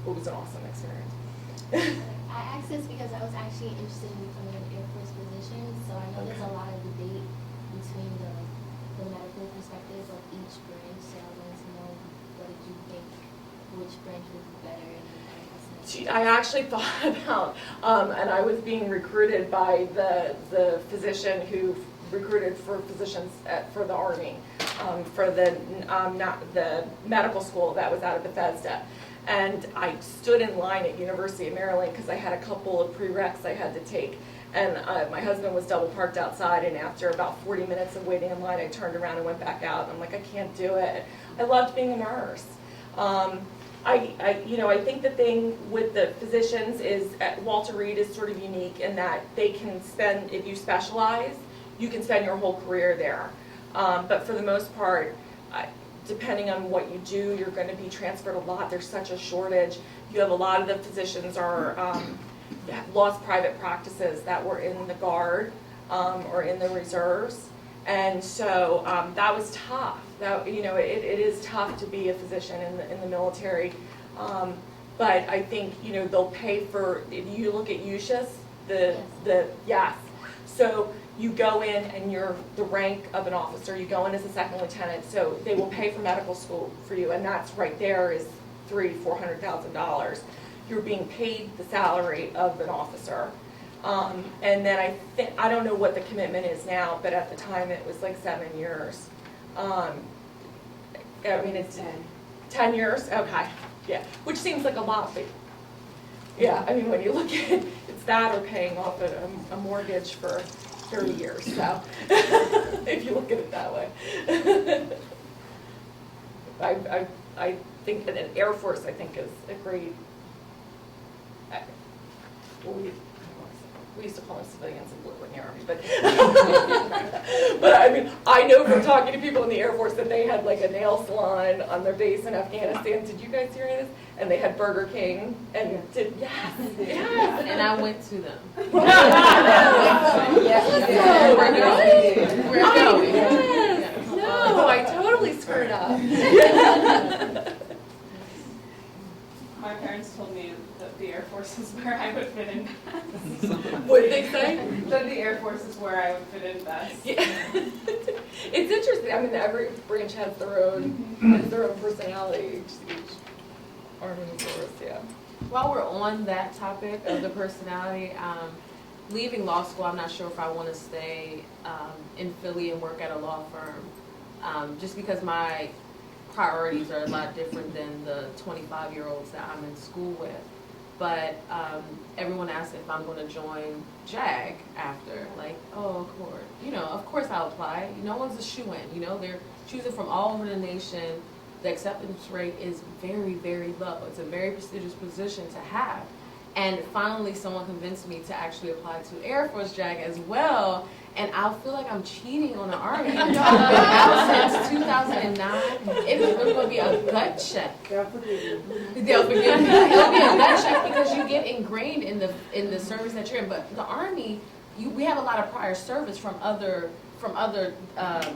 was an awesome experience. I asked this because I was actually interested in becoming an Air Force physician, so I know there's a lot of debate between the medical perspectives of each branch, so I wanted to know, what did you think, which branch would be better in the medical sense? I actually thought about, and I was being recruited by the physician who recruited for physicians for the Army, for the medical school that was out of Bethesda. And I stood in line at University of Maryland because I had a couple of prereqs I had to take. And my husband was double parked outside, and after about 40 minutes of waiting in line, I turned around and went back out. I'm like, I can't do it. I loved being a nurse. I think the thing with the physicians is Walter Reed is sort of unique in that they can spend, if you specialize, you can spend your whole career there. But for the most part, depending on what you do, you're going to be transferred a lot. There's such a shortage. You have a lot of the physicians are lost private practices that were in the Guard or in the reserves, and so that was tough. That, you know, it is tough to be a physician in the military. But I think, you know, they'll pay for, if you look at USHIS, yes. So you go in and you're the rank of an officer, you go in as a second lieutenant, so they will pay for medical school for you, and that's right there is $300,000-$400,000. You're being paid the salary of an officer. And then I don't know what the commitment is now, but at the time it was like 7 years. I mean, it's 10 years? Okay, yeah, which seems like a lot, but yeah, I mean, when you look at it, it's that or paying off a mortgage for 30 years, so if you look at it that way. I think an Air Force, I think, is a great, we used to call them civilians in blue in the Army, but but I mean, I know from talking to people in the Air Force that they had like a nail salon on their base in Afghanistan. Did you guys hear this? And they had Burger King and yes. And I went to them. Yes, we're going. Yes. No, I totally screwed up. My parents told me that the Air Force is where I would fit in best. What did they say? That the Air Force is where I would fit in best. Yeah. It's interesting. I mean, every branch has their own personality. Each Army Reserve, yeah. While we're on that topic of the personality, leaving law school, I'm not sure if I want to stay in Philly and work at a law firm, just because my priorities are a lot different than the 25-year-olds that I'm in school with. But everyone asks if I'm going to join JAG after, like, oh, of course I'll apply. No one's a shoo-in, they're choosing from all over the nation. The acceptance rate is very, very low. It's a very prestigious position to have. And finally, someone convinced me to actually apply to Air Force JAG as well. And I feel like I'm cheating on the Army. I've been out since 2009. It is really going to be a gut check. They'll forgive me. It'll be a gut check because you get ingrained in the service that you're in. But the Army, we have a lot of prior service from other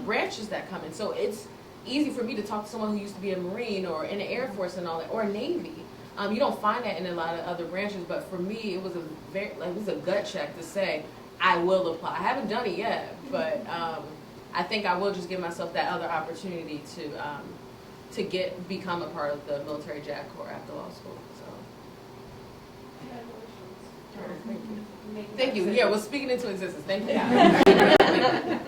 branches that come in. So it's easy for me to talk to someone who used to be a Marine or in the Air Force and all that, or Navy. You don't find that in a lot of other branches, but for me, it was a gut check to say, I will apply. I haven't done it yet, but I think I will just give myself that other opportunity to become a part of the military JAG Corps after law school. So. Thank you. Yeah, well, speaking into existence. Thank you. Yeah.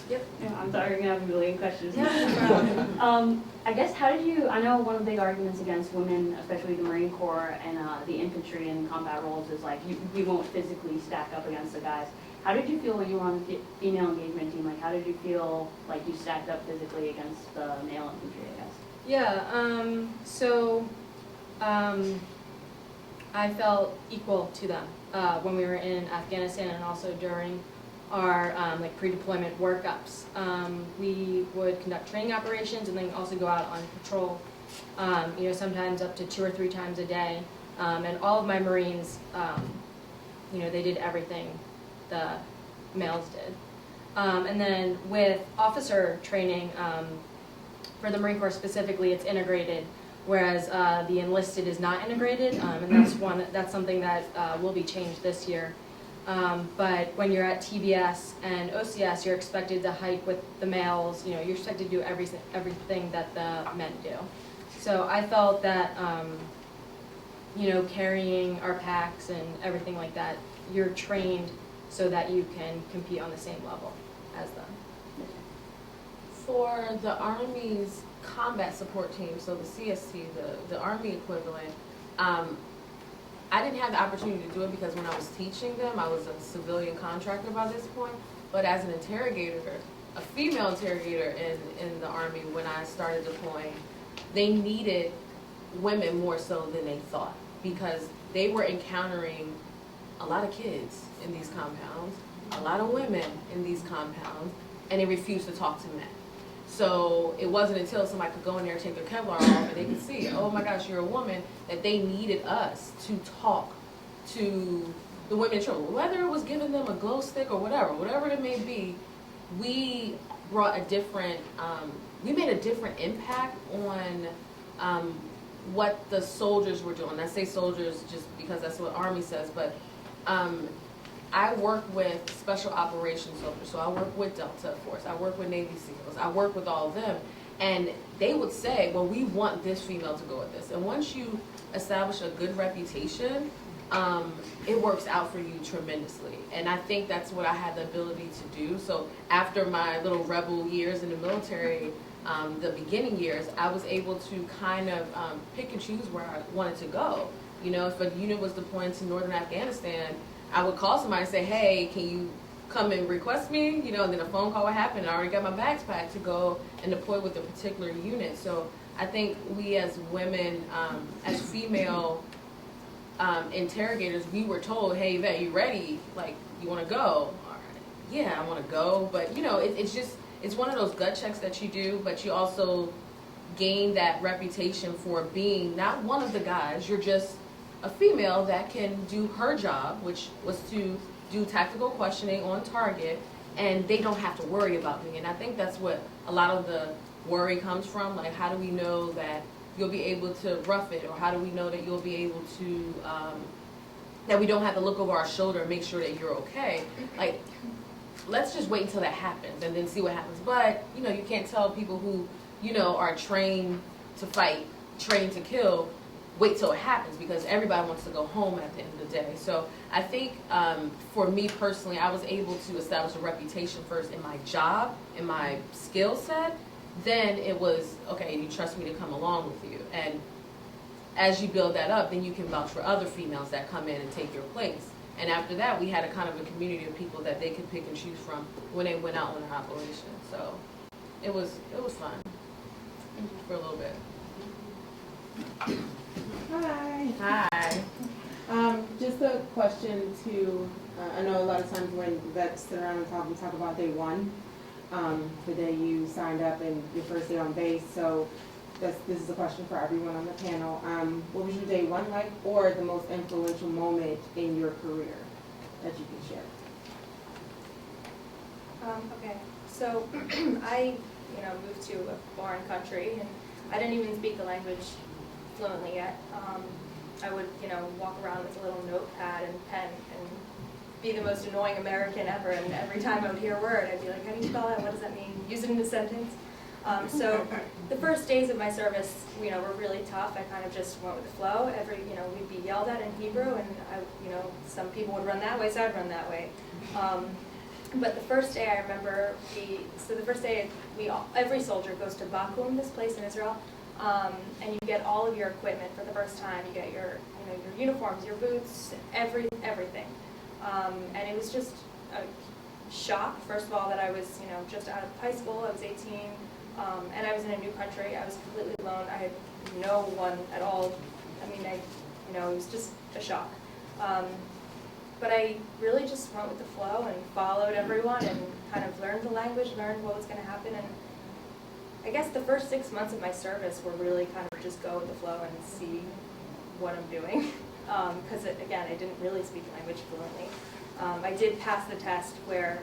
Yep. Yeah, I'm sorry, you're gonna have a million questions. I guess I know one of the big arguments against women, especially the Marine Corps and the infantry and combat roles, is like we won't physically stack up against the guys. How did you feel when you were on the female engagement team? Like, how did you feel like you stacked up physically against the male infantry, I guess? Yeah, I felt equal to them when we were in Afghanistan and also during our pre-deployment workups. We would conduct training operations and then also go out on patrol, sometimes up to 2 or 3 times a day. And all of my Marines, they did everything the males did. And then with officer training, for the Marine Corps specifically, it's integrated, whereas the enlisted is not integrated, and that's something that will be changed this year. But when you're at TBS and OCS, you're expected to hike with the males. You're expected to do everything that the men do. So I felt that, carrying our packs and everything like that, you're trained so that you can compete on the same level as them. For the Army's combat support team, so the CST, the Army equivalent, I didn't have the opportunity to do it because when I was teaching them, I was a civilian contractor by this point. But as an interrogator, a female interrogator in the Army, when I started deploying, they needed women more so than they thought because they were encountering a lot of kids in these compounds, a lot of women in these compounds, and they refuse to talk to men. So it wasn't until somebody could go in there and take their Kevlar off and they could see, oh my gosh, you're a woman, that they needed us to talk to the women in trouble. Whether it was giving them a glow stick or whatever it may be, we brought a different, we made a different impact on what the soldiers were doing. I say soldiers just because that's what Army says, but I work with special operations soldiers, so I work with Delta Force, I work with Navy SEALs, I work with all of them, and they would say, well, we want this female to go with this. And once you establish a good reputation, it works out for you tremendously. And I think that's what I had the ability to do. So after my little rebel years in the military, the beginning years, I was able to kind of pick and choose where I wanted to go. You know, if a unit was deploying to northern Afghanistan, I would call somebody and say, hey, can you come and request me? You know, and then a phone call would happen, and I already got my bags packed to go and deploy with a particular unit. So I think we as women, as female interrogators, we were told, hey, Yvette, you ready? Like, you want to go? All right. Yeah, I want to go. But, you know, it's just, it's one of those gut checks that you do, but you also gain that reputation for being not one of the guys. You're just a female that can do her job, which was to do tactical questioning on target, and they don't have to worry about me. And I think that's what a lot of the worry comes from. Like, how do we know that you'll be able to rough it, or how do we know that you'll be able to, that we don't have to look over our shoulder and make sure that you're okay? Like, let's just wait until that happens and then see what happens. But, you know, you can't tell people who, you know, are trained to fight, trained to kill, wait till it happens, because everybody wants to go home at the end of the day. So I think for me personally, I was able to establish a reputation first in my job, in my skill set. Then it was, okay, you trust me to come along with you. And as you build that up, then you can vouch for other females that come in and take your place. And after that, we had a kind of a community of people that they could pick and choose from when they went out on their operation. So it was fun for a little bit. Hi. Hi. Just a question to, I know a lot of times when vets sit around and talk, we talk about day one, the day you signed up and your first day on base. So this is a question for everyone on the panel. What was your day one like, or the most influential moment in your career that you can share? Okay, so I, moved to a foreign country, and I didn't even speak the language fluently yet. I would, walk around with a little notepad and pen and be the most annoying American ever, and every time I would hear a word, I'd be like, how do you spell that? What does that mean? Use it in a sentence. So the first days of my service, were really tough. I kind of just went with the flow. We'd be yelled at in Hebrew, and some people would run that way, so I'd run that way. But the first day I remember, every soldier goes to Bakum, this place in Israel, and you get all of your equipment for the first time. You get your uniforms, your boots, everything. And it was just a shock, first of all, that I was, just out of high school. I was 18, and I was in a new country. I was completely alone. I had no one at all. I mean, it was just a shock. But I really just went with the flow and followed everyone and kind of learned the language, learned what was going to happen. And I guess the first 6 months of my service were really kind of just go with the flow and see what I'm doing. Because, again, I didn't really speak the language fluently. I did pass the test where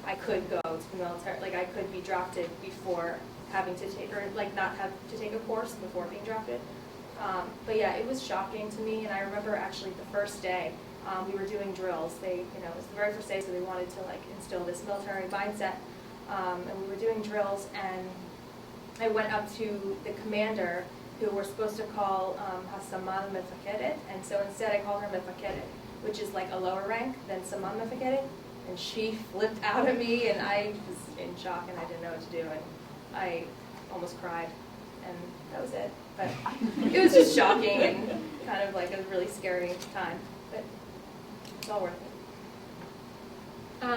I could go to the military, like I could be drafted before having to take, or like not have to take a course before being drafted. But yeah, it was shocking to me, and I remember actually the first day, we were doing drills. It was the very first day, so they wanted to like instill this military mindset, and we were doing drills, and I went up to the commander, who we're supposed to call Hasaman Mefakeret, and so instead I called her Mefakeret, which is like a lower rank than Saman Mefakeret, and she flipped out at me, and I was in shock, and I didn't know what to do, and I almost cried, and that was it. But it was just shocking and kind of like a really scary time, but it's all worth it.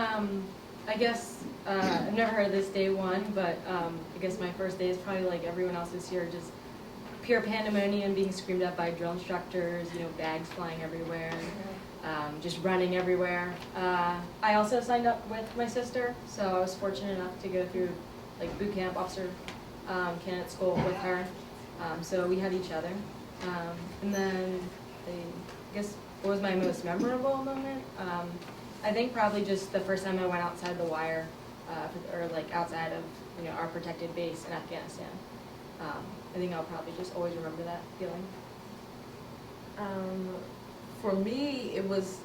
I guess I've never heard of this day one, but I guess my first day is probably like everyone else's here, just pure pandemonium, being screamed at by drill instructors, bags flying everywhere. just running everywhere. I also signed up with my sister, so I was fortunate enough to go through like boot camp, officer candidate school with her. So we had each other. And then I guess what was my most memorable moment? I think probably just the first time I went outside the wire, or like outside of our protected base in Afghanistan. I think I'll probably just always remember that feeling. For me, it was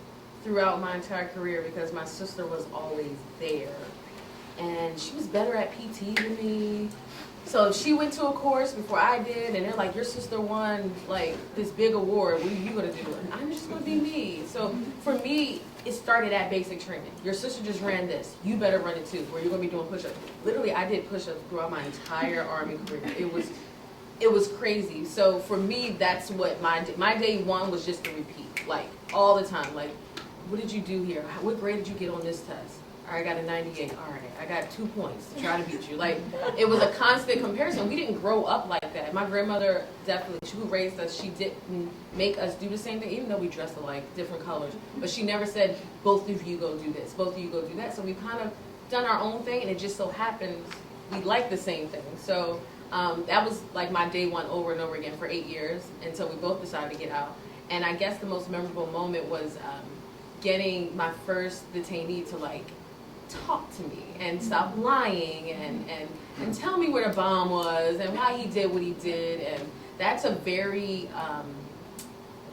throughout my entire career because my sister was always there. And she was better at PT than me. So if she went to a course before I did, and they're like, your sister won like this big award, what are you gonna do? And I'm just gonna be me. So for me, it started at basic training. Your sister just ran this. You better run it too, or you're gonna be doing push-ups. Literally, I did push-ups throughout my entire Army career. It was crazy. So for me, that's what my day one was just to repeat, like all the time. Like, what did you do here? What grade did you get on this test? All right, I got a 98. All right, I got 2 points to try to beat you. Like, it was a constant comparison. We didn't grow up like that. My grandmother definitely, she who raised us, she didn't make us do the same thing, even though we dressed alike, different colors. But she never said, both of you go do this, both of you go do that. So we've kind of done our own thing, and it just so happens we like the same thing. So that was like my day one over and over again for 8 years until we both decided to get out. And I guess the most memorable moment was getting my first detainee to like talk to me and stop lying and tell me where the bomb was and why he did what he did. And that's a very,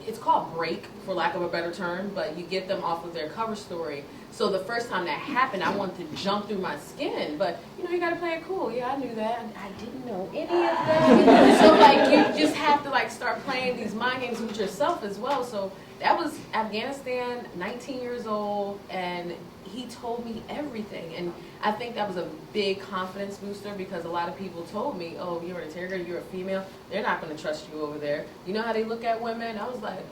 it's called break, for lack of a better term, but you get them off of their cover story. So the first time that happened, I wanted to jump through my skin, but you gotta play it cool. Yeah, I knew that. I didn't know any of that. So like, you just have to like start playing these mind games with yourself as well. So that was Afghanistan, 19 years old, and he told me everything. And I think that was a big confidence booster because a lot of people told me, oh, you're an interrogator, you're a female, they're not gonna trust you over there. You know how they look at women? I was like,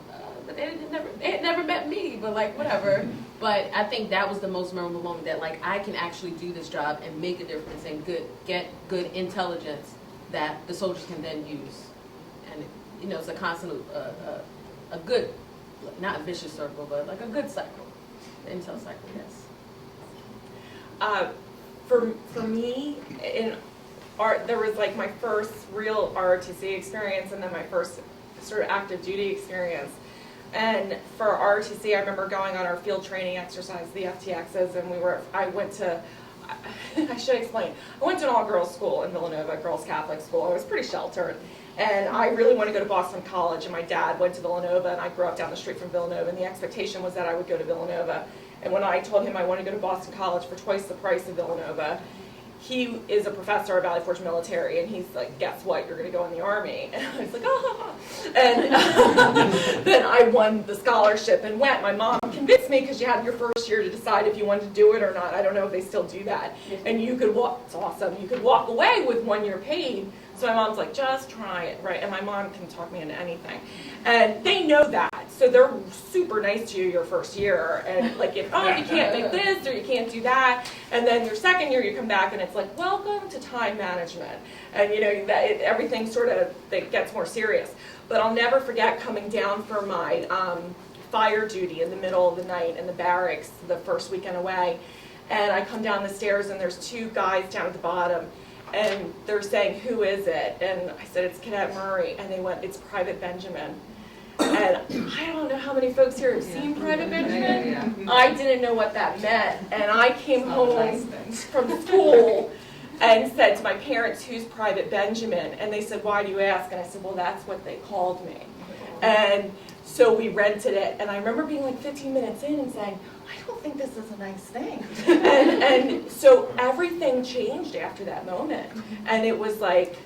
but they had never met me, but like, whatever. But I think that was the most memorable moment, that like, I can actually do this job and make a difference and get good intelligence that the soldiers can then use. And it's a constant, a good, not a vicious circle, but like a good cycle. The intel cycle, yes. For me, in art, there was like my first real ROTC experience and then my first sort of active duty experience. And for ROTC, I remember going on our field training exercise, the FTXs, and I should explain, I went to an all-girls school in Villanova, girls Catholic school. I was pretty sheltered. And I really wanted to go to Boston College, and my dad went to Villanova, and I grew up down the street from Villanova, and the expectation was that I would go to Villanova. And when I told him I wanted to go to Boston College for twice the price of Villanova, he is a professor at Valley Forge Military, and he's like, guess what, you're going to go in the Army. And I was like, oh. And then I won the scholarship and went. My mom convinced me, because you had your first year to decide if you wanted to do it or not. I don't know if they still do that. And you could walk, it's awesome, you could walk away with 1 year paid. So my mom's like, just try it, right? And my mom can talk me into anything. And they know that. So they're super nice to you your first year. And like, you can't make this or you can't do that. And then your second year you come back and it's like, welcome to time management. And everything sort of gets more serious. But I'll never forget coming down for my fire duty in the middle of the night in the barracks the first weekend away. And I come down the stairs and there's 2 guys down at the bottom. And they're saying, who is it? And I said, it's Cadet Murray. And they went, it's Private Benjamin. And I don't know how many folks here have seen Private Benjamin. I didn't know what that meant. And I came home from school and said to my parents, who's Private Benjamin? And they said, why do you ask? And I said, well, that's what they called me. And so we rented it. And I remember being like 15 minutes in and saying, I don't think this is a nice thing. And so everything changed after that moment. And it was like,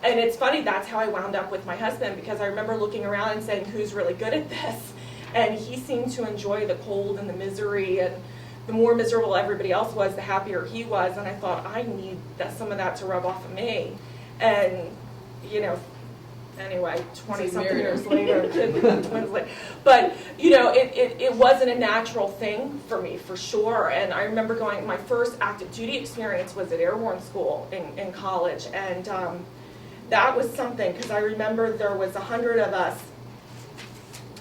and it's funny, that's how I wound up with my husband, because I remember looking around and saying, who's really good at this? And he seemed to enjoy the cold and the misery, and the more miserable everybody else was, the happier he was. And I thought, I need some of that to rub off of me. And, anyway, 20-something years later, twins later. But, it wasn't a natural thing for me, for sure. And I remember going, my first active duty experience was at airborne school in college. And that was something, because I remember there was 100 of us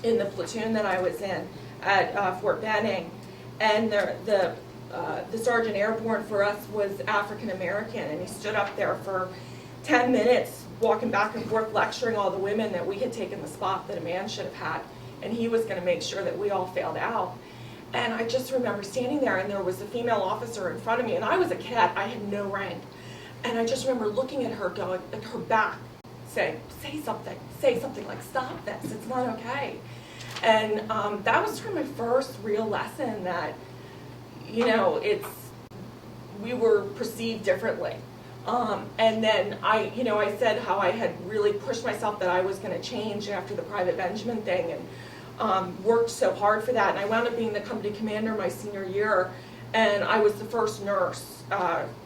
in the platoon that I was in. at Fort Benning, and the sergeant airborne for us was African American, and he stood up there for 10 minutes walking back and forth lecturing all the women that we had taken the spot that a man should have had, and he was going to make sure that we all failed out. And I just remember standing there, and there was a female officer in front of me, and I was a cadet, I had no rank, and I just remember looking at her, going at her back, saying, say something, like stop this, it's not okay. And that was sort of my first real lesson that, you know, we were perceived differently. And then I said how I had really pushed myself that I was going to change after the Private Benjamin thing, and worked so hard for that. And I wound up being the company commander my senior year, and I was the first nurse,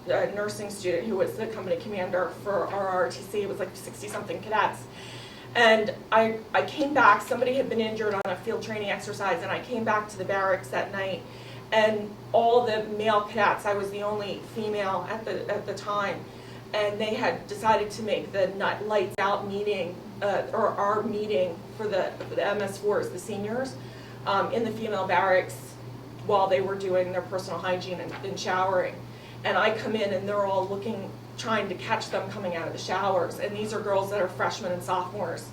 nursing student who was the company commander for our ROTC. It was like 60-something cadets. And I came back, somebody had been injured on a field training exercise, and I came back to the barracks that night, and all the male cadets, I was the only female at the time, and they had decided to make the lights out meeting, or our meeting for the MS4s, the seniors, in the female barracks while they were doing their personal hygiene and showering. And I come in, and they're all trying to catch them coming out of the showers, and these are girls that are freshmen and sophomores.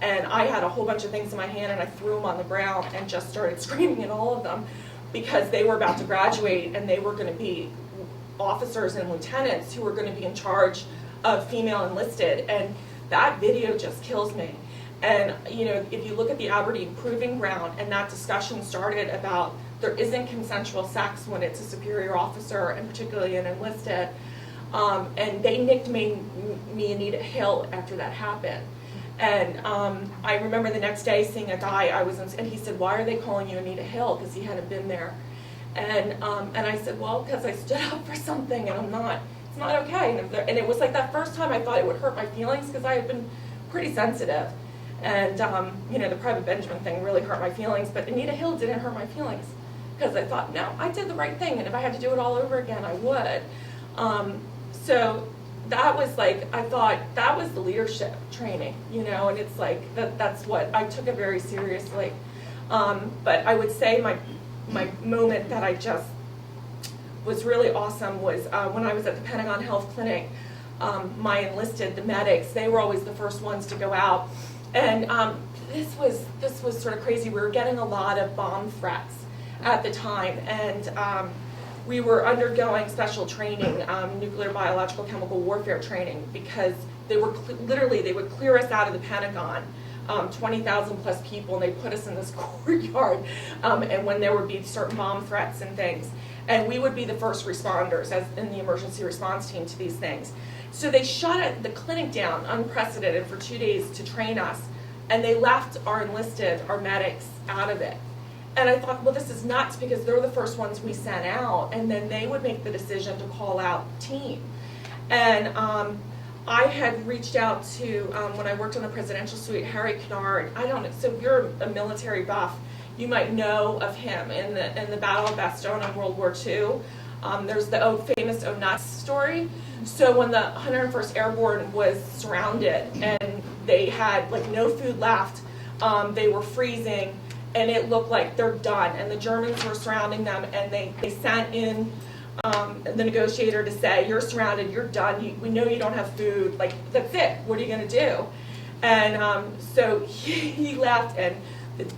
And I had a whole bunch of things in my hand, and I threw them on the ground and just started screaming at all of them, because they were about to graduate, and they were going to be officers and lieutenants who were going to be in charge of female enlisted. And that video just kills me. And you know, if you look at the Aberdeen Proving Ground, and that discussion started about there isn't consensual sex when it's a superior officer, and particularly an enlisted, and they nicknamed me Anita Hill after that happened. And I remember the next day seeing a guy and he said, "Why are they calling you Anita Hill?" Because he hadn't been there. And I said, "Well, because I stood up for something, and it's not okay." And it was like that first time I thought it would hurt my feelings, because I had been pretty sensitive. And you know, the Private Benjamin thing really hurt my feelings, but Anita Hill didn't hurt my feelings, because I thought, no, I did the right thing, and if I had to do it all over again, I would. So that was like, I thought that was the leadership training, you know, and it's like, that's what, I took it very seriously. But I would say my moment that I just was really awesome was when I was at the Pentagon Health Clinic. My enlisted, the medics, they were always the first ones to go out. And this was sort of crazy. We were getting a lot of bomb threats at the time, and we were undergoing special training, nuclear, biological, chemical warfare training, because they were they would clear us out of the Pentagon, 20,000 plus people, and they put us in this courtyard, and when there would be certain bomb threats and things, and we would be the first responders as in the emergency response team to these things. So they shut the clinic down, unprecedented, for 2 days to train us, and they left our enlisted, our medics, out of it. And I thought, well, this is nuts, because they're the first ones we sent out, and then they would make the decision to call out the team. And I had reached out to, when I worked on the presidential suite, Harry Kennard. I don't know, so if you're a military buff, you might know of him in the Battle of Bastogne in World War II. There's the famous Oh Nuts story. So when the 101st Airborne was surrounded, and they had like no food left, they were freezing, and it looked like they're done, and the Germans were surrounding them, and they sent in the negotiator to say, "You're surrounded, you're done, we know you don't have food, like, that's it, what are you going to do?" And so he left, and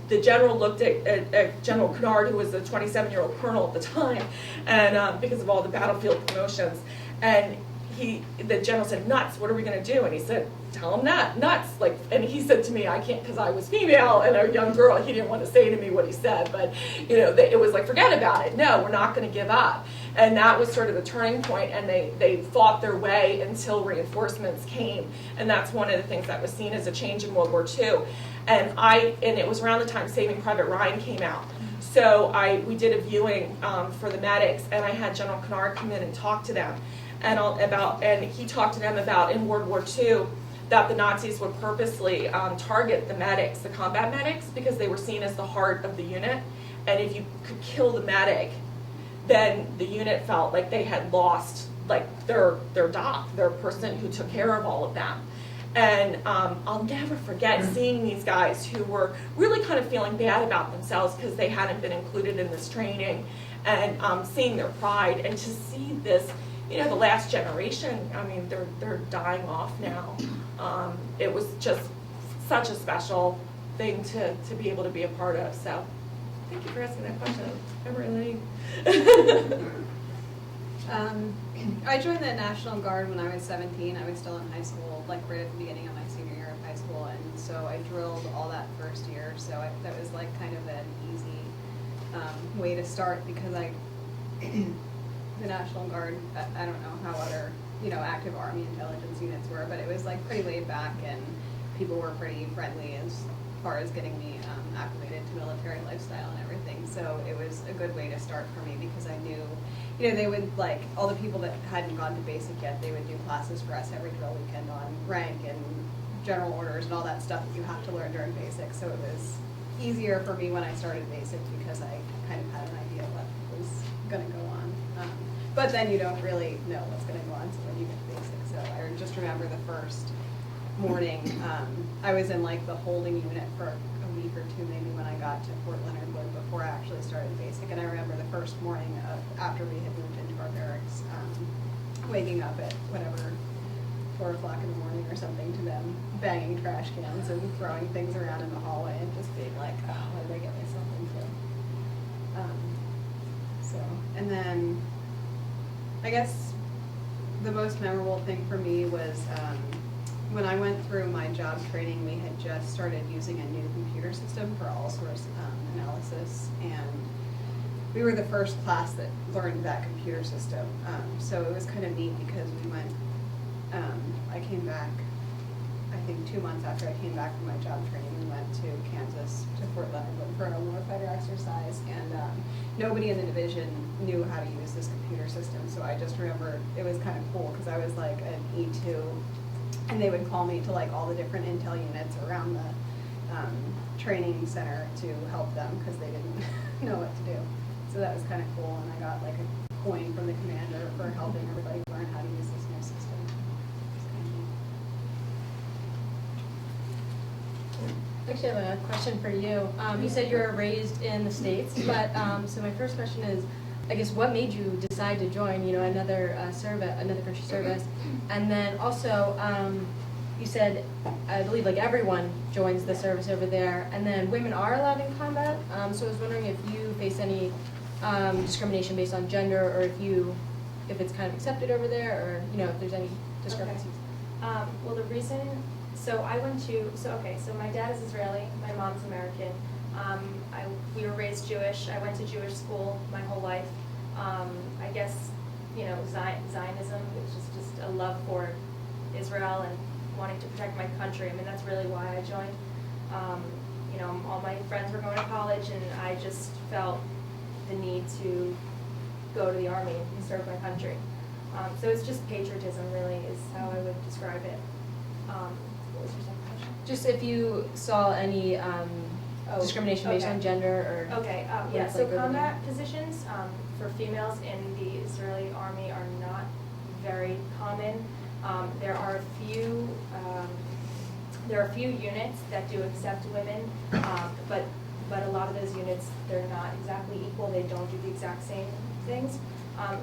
the general looked at General Kennard, who was a 27-year-old colonel at the time, and because of all the battlefield promotions, and the general said, "Nuts, what are we going to do?" And he said, "Tell him nuts." Like, and he said to me, I can't, because I was female and a young girl, he didn't want to say to me what he said, but you know, it was like, forget about it. No, we're not going to give up. And that was sort of the turning point, and they fought their way until reinforcements came. And that's one of the things that was seen as a change in World War II. And it was around the time Saving Private Ryan came out. So we did a viewing for the medics, and I had General Kennard come in and talk to them. And he talked to them about, in World War II, that the Nazis would purposely target the medics, the combat medics, because they were seen as the heart of the unit. And if you could kill the medic, then the unit felt like they had lost like their doc, their person who took care of all of them. And I'll never forget seeing these guys who were really kind of feeling bad about themselves because they hadn't been included in this training, and seeing their pride, and to see this, you know, the last generation, I mean, they're dying off now. It was just such a special thing to be able to be a part of. So thank you for asking that question. I'm really I joined the National Guard when I was 17. I was still in high school, like right at the beginning of my senior year of high school, and so I drilled all that first year. So that was like kind of an easy way to start, because the National Guard, I don't know how other, you know, active Army intelligence units were, but it was like pretty laid back, and people were pretty friendly as far as getting me acclimated to military lifestyle and everything. So it was a good way to start for me, because I knew, you know, they would, like, all the people that hadn't gone to basic yet, they would do classes for us every drill weekend on rank and general orders and all that stuff that you have to learn during basic. So it was easier for me when I started basic, because I kind of had an idea what was going to go on. But then you don't really know what's going to go on until when you get to basic. So I just remember the first morning, I was in like the holding unit for a week or two maybe when I got to Fort Leonard Wood before I actually started basic. And I remember the first morning after we had moved into our barracks, waking up at whatever, 4 o'clock in the morning or something, to them banging trash cans and throwing things around in the hallway and just being like, oh, what did I get myself into? And then I guess the most memorable thing for me was when I went through my job training, we had just started using a new computer system for all source analysis, and we were the first class that learned that computer system. So it was kind of neat, because we went, I came back, I think 2 months after I came back from my job training, we went to Kansas, to Fort Leonard Wood for a warfighter exercise, and nobody in the division knew how to use this computer system. So I just remember it was kind of cool, because I was like an E2, and they would call me to like all the different intel units around the training center to help them, because they didn't know what to do. So that was kind of cool, and I got like a coin from the commander for helping everybody learn how to use this new system. Actually, I have a question for you. You said you were raised in the States, but so my first question is, I guess, what made you decide to join, you know, another country service? And then also, you said, I believe, like, everyone joins the service over there, and then women are allowed in combat. So I was wondering if you face any discrimination based on gender, or if it's kind of accepted over there, or, you know, if there's any discrepancies. Okay. Well, the reason, so my dad is Israeli, my mom's American. We were raised Jewish. I went to Jewish school my whole life. I guess, you know, Zionism, it's just a love for Israel and wanting to protect my country. I mean, that's really why I joined. You know, all my friends were going to college, and I just felt the need to go to the Army and serve my country. So it's just patriotism, really, is how I would describe it. What was your second question? Just if you saw any discrimination based on gender, or yeah. So combat positions for females in the Israeli Army are not very common. There are a few units that do accept women, but a lot of those units, they're not exactly equal. They don't do the exact same things.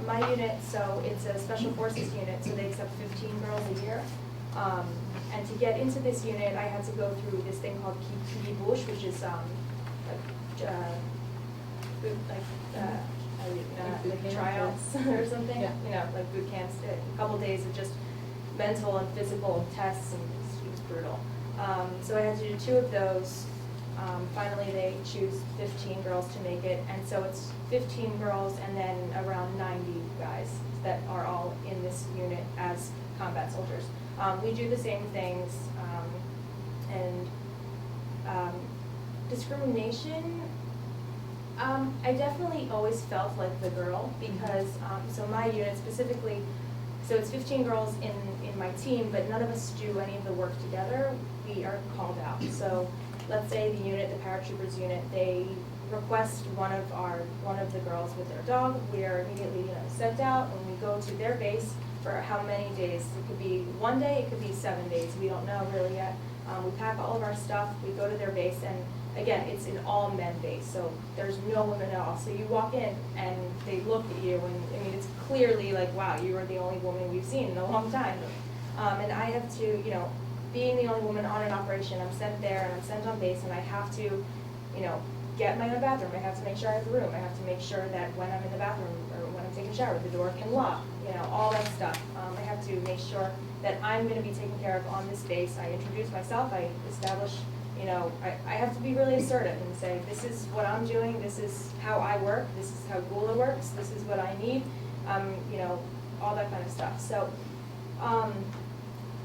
My unit, so it's a special forces unit, so they accept 15 girls a year. And to get into this unit, I had to go through this thing called kibush, which is like tryouts or something. Yeah. You know, like boot camps. A couple days of just mental and physical tests, and it was brutal. So I had to do 2 of those. Finally, they choose 15 girls to make it, and so it's 15 girls and then around 90 guys that are all in this unit as combat soldiers. We do the same things, and discrimination, I definitely always felt like the girl, because, so my unit specifically, so it's 15 girls in my team, but none of us do any of the work together. We are called out. So let's say the unit, the paratroopers unit, they request one of the girls with their dog. We are immediately sent out, and we go to their base. for how many days. It could be 1 day, it could be 7 days, we don't know really yet. We pack all of our stuff, we go to their base, and again, it's an all men base, so there's no women at all. So you walk in and they look at you, and I mean, it's clearly like, wow, you are the only woman we've seen in a long time. And I have to, you know, being the only woman on an operation, I'm sent there and I'm sent on base, and I have to, you know, get my own bathroom. I have to make sure I have a room. I have to make sure that when I'm in the bathroom or when I'm taking a shower, the door can lock, you know, all that stuff. I have to make sure that I'm going to be taken care of on this base. I introduce myself, I establish, you know, I have to be really assertive and say, this is what I'm doing, this is how I work, this is how Gula works, this is what I need, you know, all that kind of stuff. So,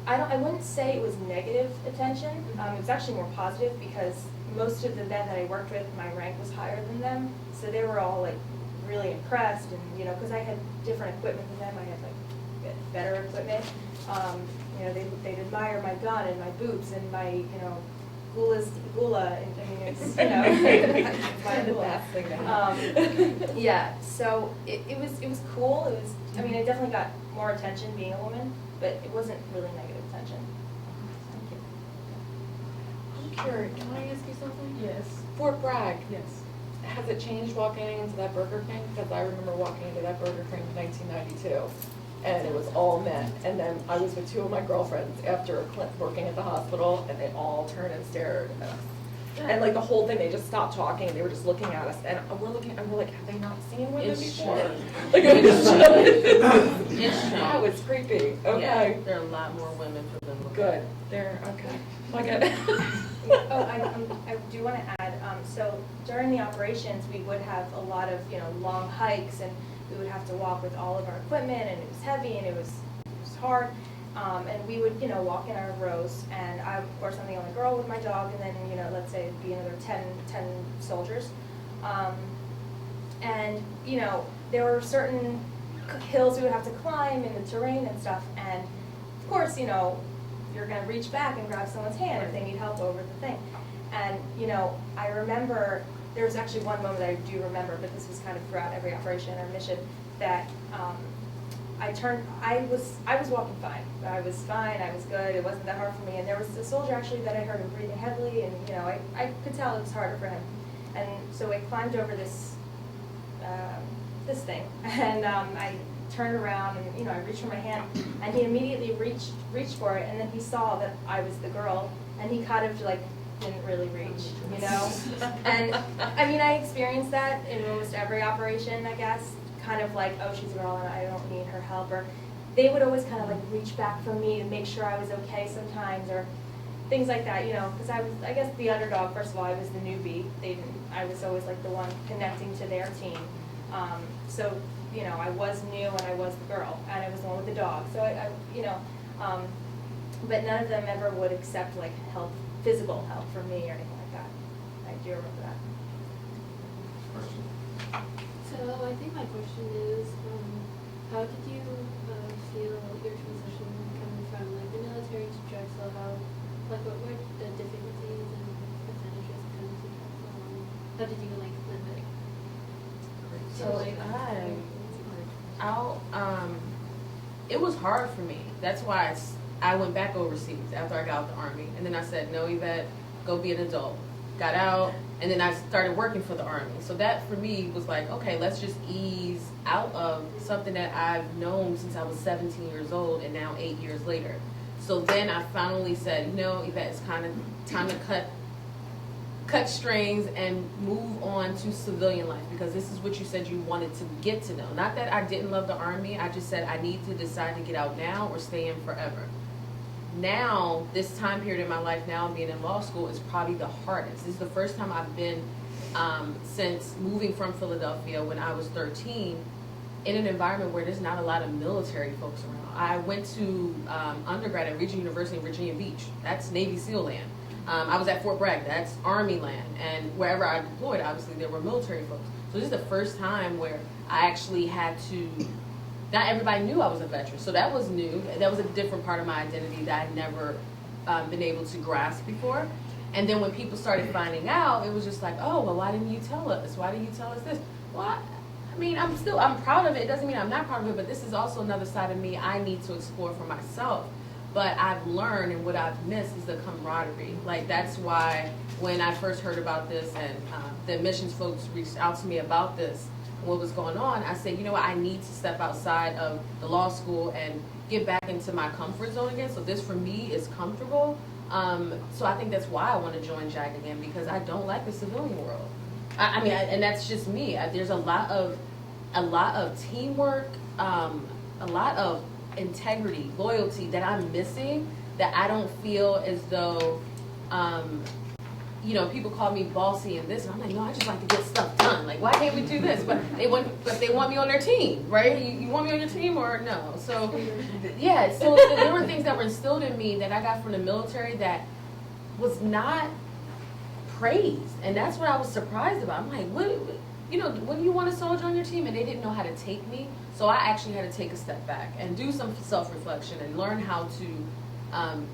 I wouldn't say it was negative attention. It was actually more positive because most of the men that I worked with, my rank was higher than them, so they were all like really impressed, and you know, because I had different equipment than them, I had like better equipment. You know, they'd admire my gun and my boots and my, you know, Gula, and I mean, it's, you know, it's my Gula. Yeah, so it was cool. It was, I mean, I definitely got more attention being a woman, but it wasn't really negative attention. Thank you. I'm curious, can I ask you something? Yes. Fort Bragg, Yes. has it changed walking into that Burger King? Because I remember walking into that Burger King in 1992, and it was all men. And then I was with 2 of my girlfriends after working at the hospital, and they all turned and stared at us. And like the whole thing, they just stopped talking, and they were just looking at us, and we're looking, and we're like, have they not seen women before? Like, it's true. Wow, it's creepy. Okay. Yeah, there are a lot more women for them. Good. They're, okay. Well, good. I do want to add, so during the operations, we would have a lot of, you know, long hikes, and we would have to walk with all of our equipment, and it was heavy, and it was hard. And we would, you know, walk in our rows, and I, of course, I'm the only girl with my dog, and then, you know, let's say it'd be another 10 soldiers. And, you know, there were certain hills we would have to climb in the terrain and stuff, and of course, you know, you're going to reach back and grab someone's hand if they need help over the thing. And, you know, I remember, there was actually one moment that I do remember, but this was kind of throughout every operation or mission, that I was walking fine. I was fine, I was good, it wasn't that hard for me. And there was a soldier actually that I heard him breathing heavily, and, you know, I could tell it was harder for him. And so I climbed over this thing, and I turned around, and, you know, I reached for my hand, and he immediately reached for it, and then he saw that I was the girl, and he kind of like didn't really reach, you know? And I mean, I experienced that in almost every operation, I guess, kind of like, oh, she's a girl and I don't need her help, or they would always kind of like reach back for me to make sure I was okay sometimes, or things like that, you know, because I was, I guess, the underdog. First of all, I was the newbie. I was always like the one connecting to their team. So, you know, I was new and I was the girl, and I was the one with the dog. So you know, but none of them ever would accept like help, physical help from me or anything like that. I do remember that. Question? So I think my question is, how did you feel your transition coming from like the military to Drexel? What were the difficulties and percentages coming to Drexel? How did you like live it? So it was hard for me. That's why I went back overseas after I got out the Army, and then I said, no, Yvette, go be an adult. Got out, and then I started working for the Army. So that for me was like, okay, let's just ease out of something that I've known since I was 17 years old, and now 8 years later. So then I finally said, no, Yvette, it's kind of time to cut strings and move on to civilian life, because this is what you said you wanted to get to know. Not that I didn't love the Army, I just said I need to decide to get out now or stay in forever. Now, this time period in my life now, being in law school, is probably the hardest. This is the first time I've been, since moving from Philadelphia when I was 13, in an environment where there's not a lot of military folks around. I went to undergrad at Regent University in Virginia Beach. That's Navy SEAL land. I was at Fort Bragg. That's Army land. And wherever I deployed, obviously, there were military folks. So this is the first time where I actually had to, not everybody knew I was a veteran. So that was new. That was a different part of my identity that I'd never been able to grasp before. And then when people started finding out, it was just like, oh, well, why didn't you tell us? Why didn't you tell us this? Well, I mean, I'm proud of it. It doesn't mean I'm not proud of it, but this is also another side of me I need to explore for myself. But I've learned, and what I've missed is the camaraderie. Like, that's why when I first heard about this and the admissions folks reached out to me about this, what was going on, I said, you know what, I need to step outside of the law school and get back into my comfort zone again. So this for me is comfortable. So I think that's why I want to join JAG again, because I don't like the civilian world. I mean, and that's just me. There's a lot of teamwork, a lot of integrity, loyalty that I'm missing, that I don't feel as though, you know, people call me bossy and this, and I'm like, no, I just like to get stuff done. Like, why can't we do this? But they want me on their team, right? You want me on your team or no? So, yeah. So there were things that were instilled in me that I got from the military that was not praised, and that's what I was surprised about. I'm like, what? You know, when you want a soldier on your team, and they didn't know how to take me, so I actually had to take a step back and do some self-reflection and learn how to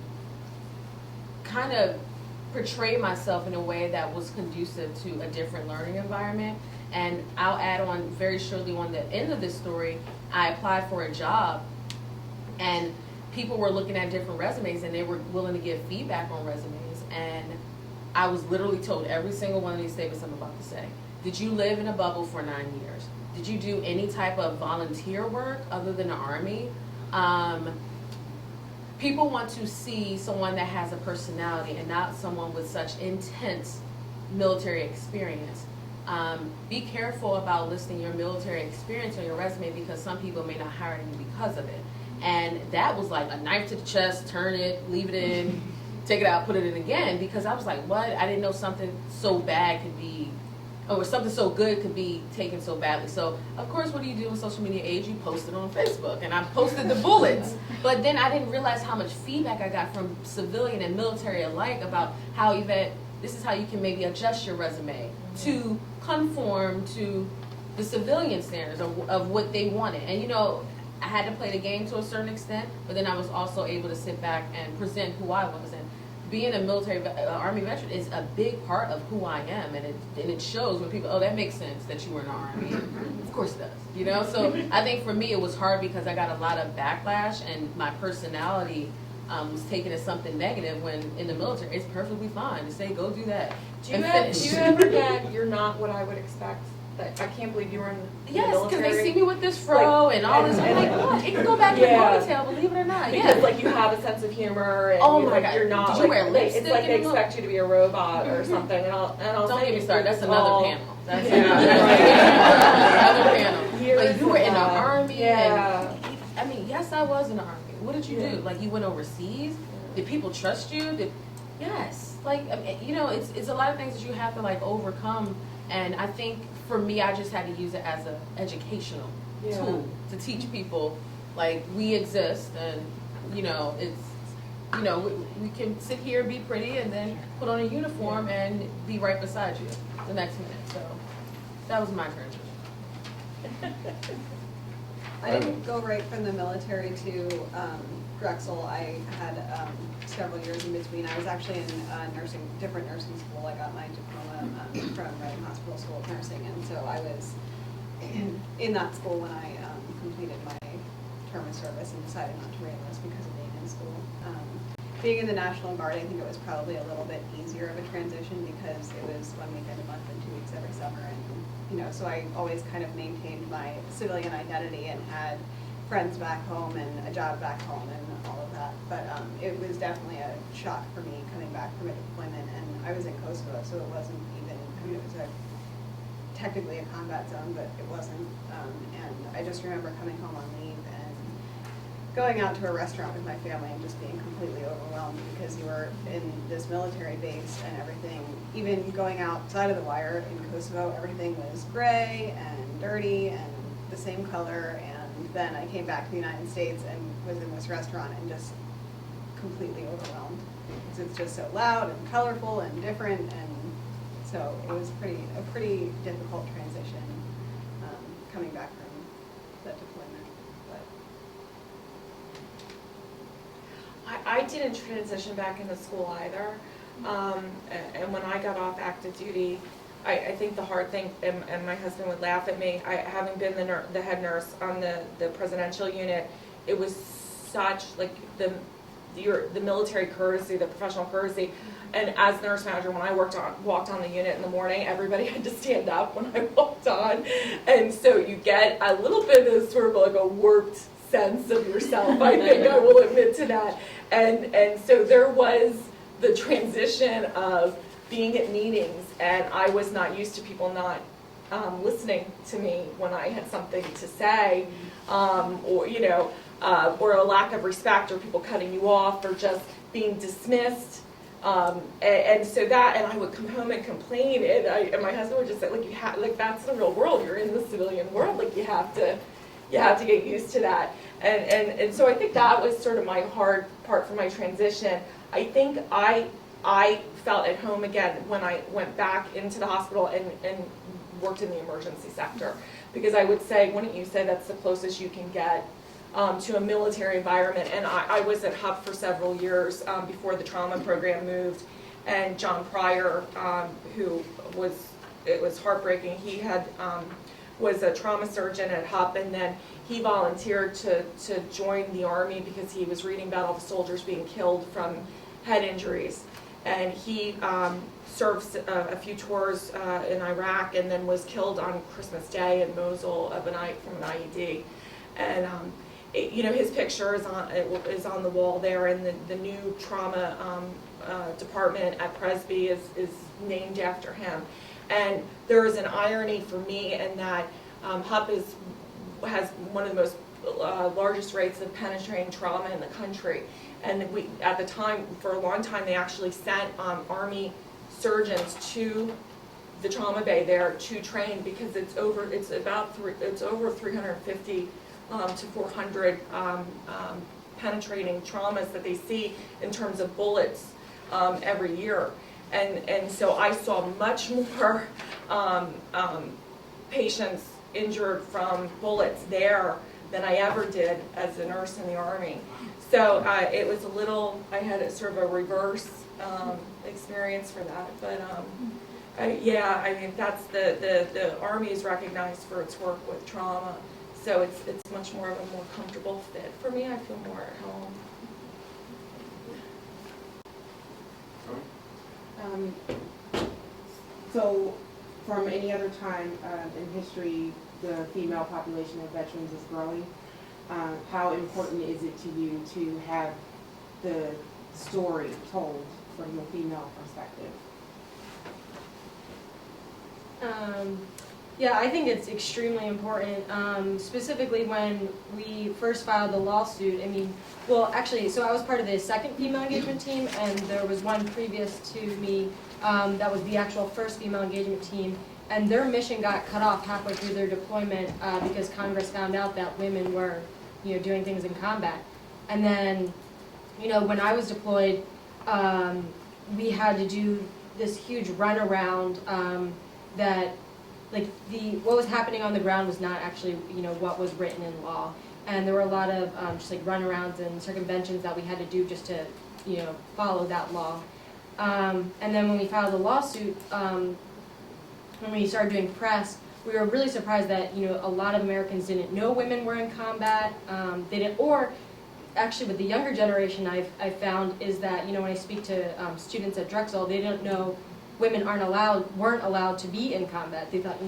kind of portray myself in a way that was conducive to a different learning environment. And I'll add on very shortly on the end of this story, I applied for a job, and people were looking at different resumes, and they were willing to give feedback on resumes, and I was literally told every single one of these statements I'm about to say. Did you live in a bubble for 9 years? Did you do any type of volunteer work other than the Army? People want to see someone that has a personality and not someone with such intense military experience. Be careful about listing your military experience on your resume, because some people may not hire you because of it. And that was like a knife to the chest, turn it, leave it in, take it out, put it in again, because I was like, what? I didn't know something so bad could be, or something so good could be taken so badly. So, of course, what do you do in social media age? You post it on Facebook, and I posted the bullets. But then I didn't realize how much feedback I got from civilian and military alike about how, Yvette, this is how you can maybe adjust your resume to conform to the civilian standards of what they wanted. And, you know, I had to play the game to a certain extent, but then I was also able to sit back and present who I was. And being a military Army veteran is a big part of who I am, and it shows when people, oh, that makes sense that you were in the Army. Of course it does, you know? So I think for me it was hard because I got a lot of backlash, and my personality was taken as something negative, when in the military it's perfectly fine to say, go do that. Do you ever get, you're not what I would expect? That I can't believe you were in the yes, military. because they see me with this fro and all this. I'm like, look, it can go back to the ponytail, believe it or not. Because like you have a sense of humor, and oh my God, you're not. Did you wear lipstick? It's like they expect you to be a robot or something. And I'll don't say get me started. That's another panel. That's another panel. But you were in the Army. Yeah. And, I mean, yes, I was in the Army. What did you do? Like, you went overseas? Did people trust you? Yes. Like, you know, it's a lot of things that you have to like overcome. And I think for me, I just had to use it as an educational tool to teach people, like, we exist, and, you know, it's, you know, we can sit here, be pretty, and then put on a uniform and be right beside you the next minute. So that was my transition. I didn't go right from the military to Drexel. I had several years in between. I was actually in different nursing school. I got my diploma from Reading Hospital School of Nursing, and so I was in that school when I completed my term of service and decided not to re-enlist because of being in school. Being in the National Guard, I think it was probably a little bit easier of a transition because it was 1 weekend a month and 2 weeks every summer, and you know, so I always kind of maintained my civilian identity and had friends back home and a job back home and all of that. But it was definitely a shock for me coming back from a deployment, and I was in Kosovo, so it wasn't even, I mean, it was technically a combat zone, but it wasn't. And I just remember coming home on leave and going out to a restaurant with my family and just being completely overwhelmed because you were in this military base and everything, even going outside of the wire in Kosovo, everything was gray and dirty and the same color. And then I came back to the United States and was in this restaurant and just completely overwhelmed because it's just so loud and colorful and different. And so it was a pretty difficult transition coming back from that deployment. But I didn't transition back into school either. And when I got off active duty, I think the hard thing, and my husband would laugh at me, having been the head nurse on the presidential unit, it was such like the military courtesy, the professional courtesy. And as nurse manager, when I walked on the unit in the morning, everybody had to stand up when I walked on. And so you get a little bit of sort of like a warped sense of yourself. I think I will admit to that. And so there was the transition of being at meetings, and I was not used to people not listening to me when I had something to say, or a lack of respect, or people cutting you off, or just being dismissed. And so that, and I would come home and complain, and my husband would just say, like, that's the real world. You're in the civilian world. Like, you have to get used to that. And so I think that was sort of my hard part for my transition. I think I felt at home again when I went back into the hospital and worked in the emergency sector, because I would say, wouldn't you say that's the closest you can get to a military environment? And I was at HUP for several years before the trauma program moved, and John Pryor, it was heartbreaking. He was a trauma surgeon at HUP, and then he volunteered to join the Army because he was reading about all the soldiers being killed from head injuries. And he served a few tours in Iraq, and then was killed on Christmas Day in Mosul from an IED. And his picture is on the wall there, and the new trauma department at Presby is named after him. And there is an irony for me in that HUP has one of the most largest rates of penetrating trauma in the country. And at the time, for a long time, they actually sent Army surgeons to the trauma bay there to train, because it's over 350 to 400 penetrating traumas that they see in terms of bullets every year. And so I saw much more patients injured from bullets there than I ever did as a nurse in the Army. So it was I had a sort of a reverse experience for that. But that's the Army is recognized for its work with trauma. So it's much more of a more comfortable fit for me. I feel more at home. So from any other time in history, the female population of veterans is growing. How important is it to you to have the story told from the female perspective? Yeah, I think it's extremely important, specifically when we first filed the lawsuit. So I was part of the second female engagement team, and there was one previous to me that was the actual first female engagement team, and their mission got cut off halfway through their deployment because Congress found out that women were, doing things in combat. And then, when I was deployed, we had to do this huge runaround that, what was happening on the ground was not actually, what was written in law. And there were a lot of just runarounds and circumventions that we had to do just to, follow that law. And then when we filed the lawsuit, when we started doing press, we were really surprised that, a lot of Americans didn't know women were in combat. They didn't, or actually with the younger generation I've found is that, when I speak to students at Drexel, they don't know women weren't allowed to be in combat. They thought,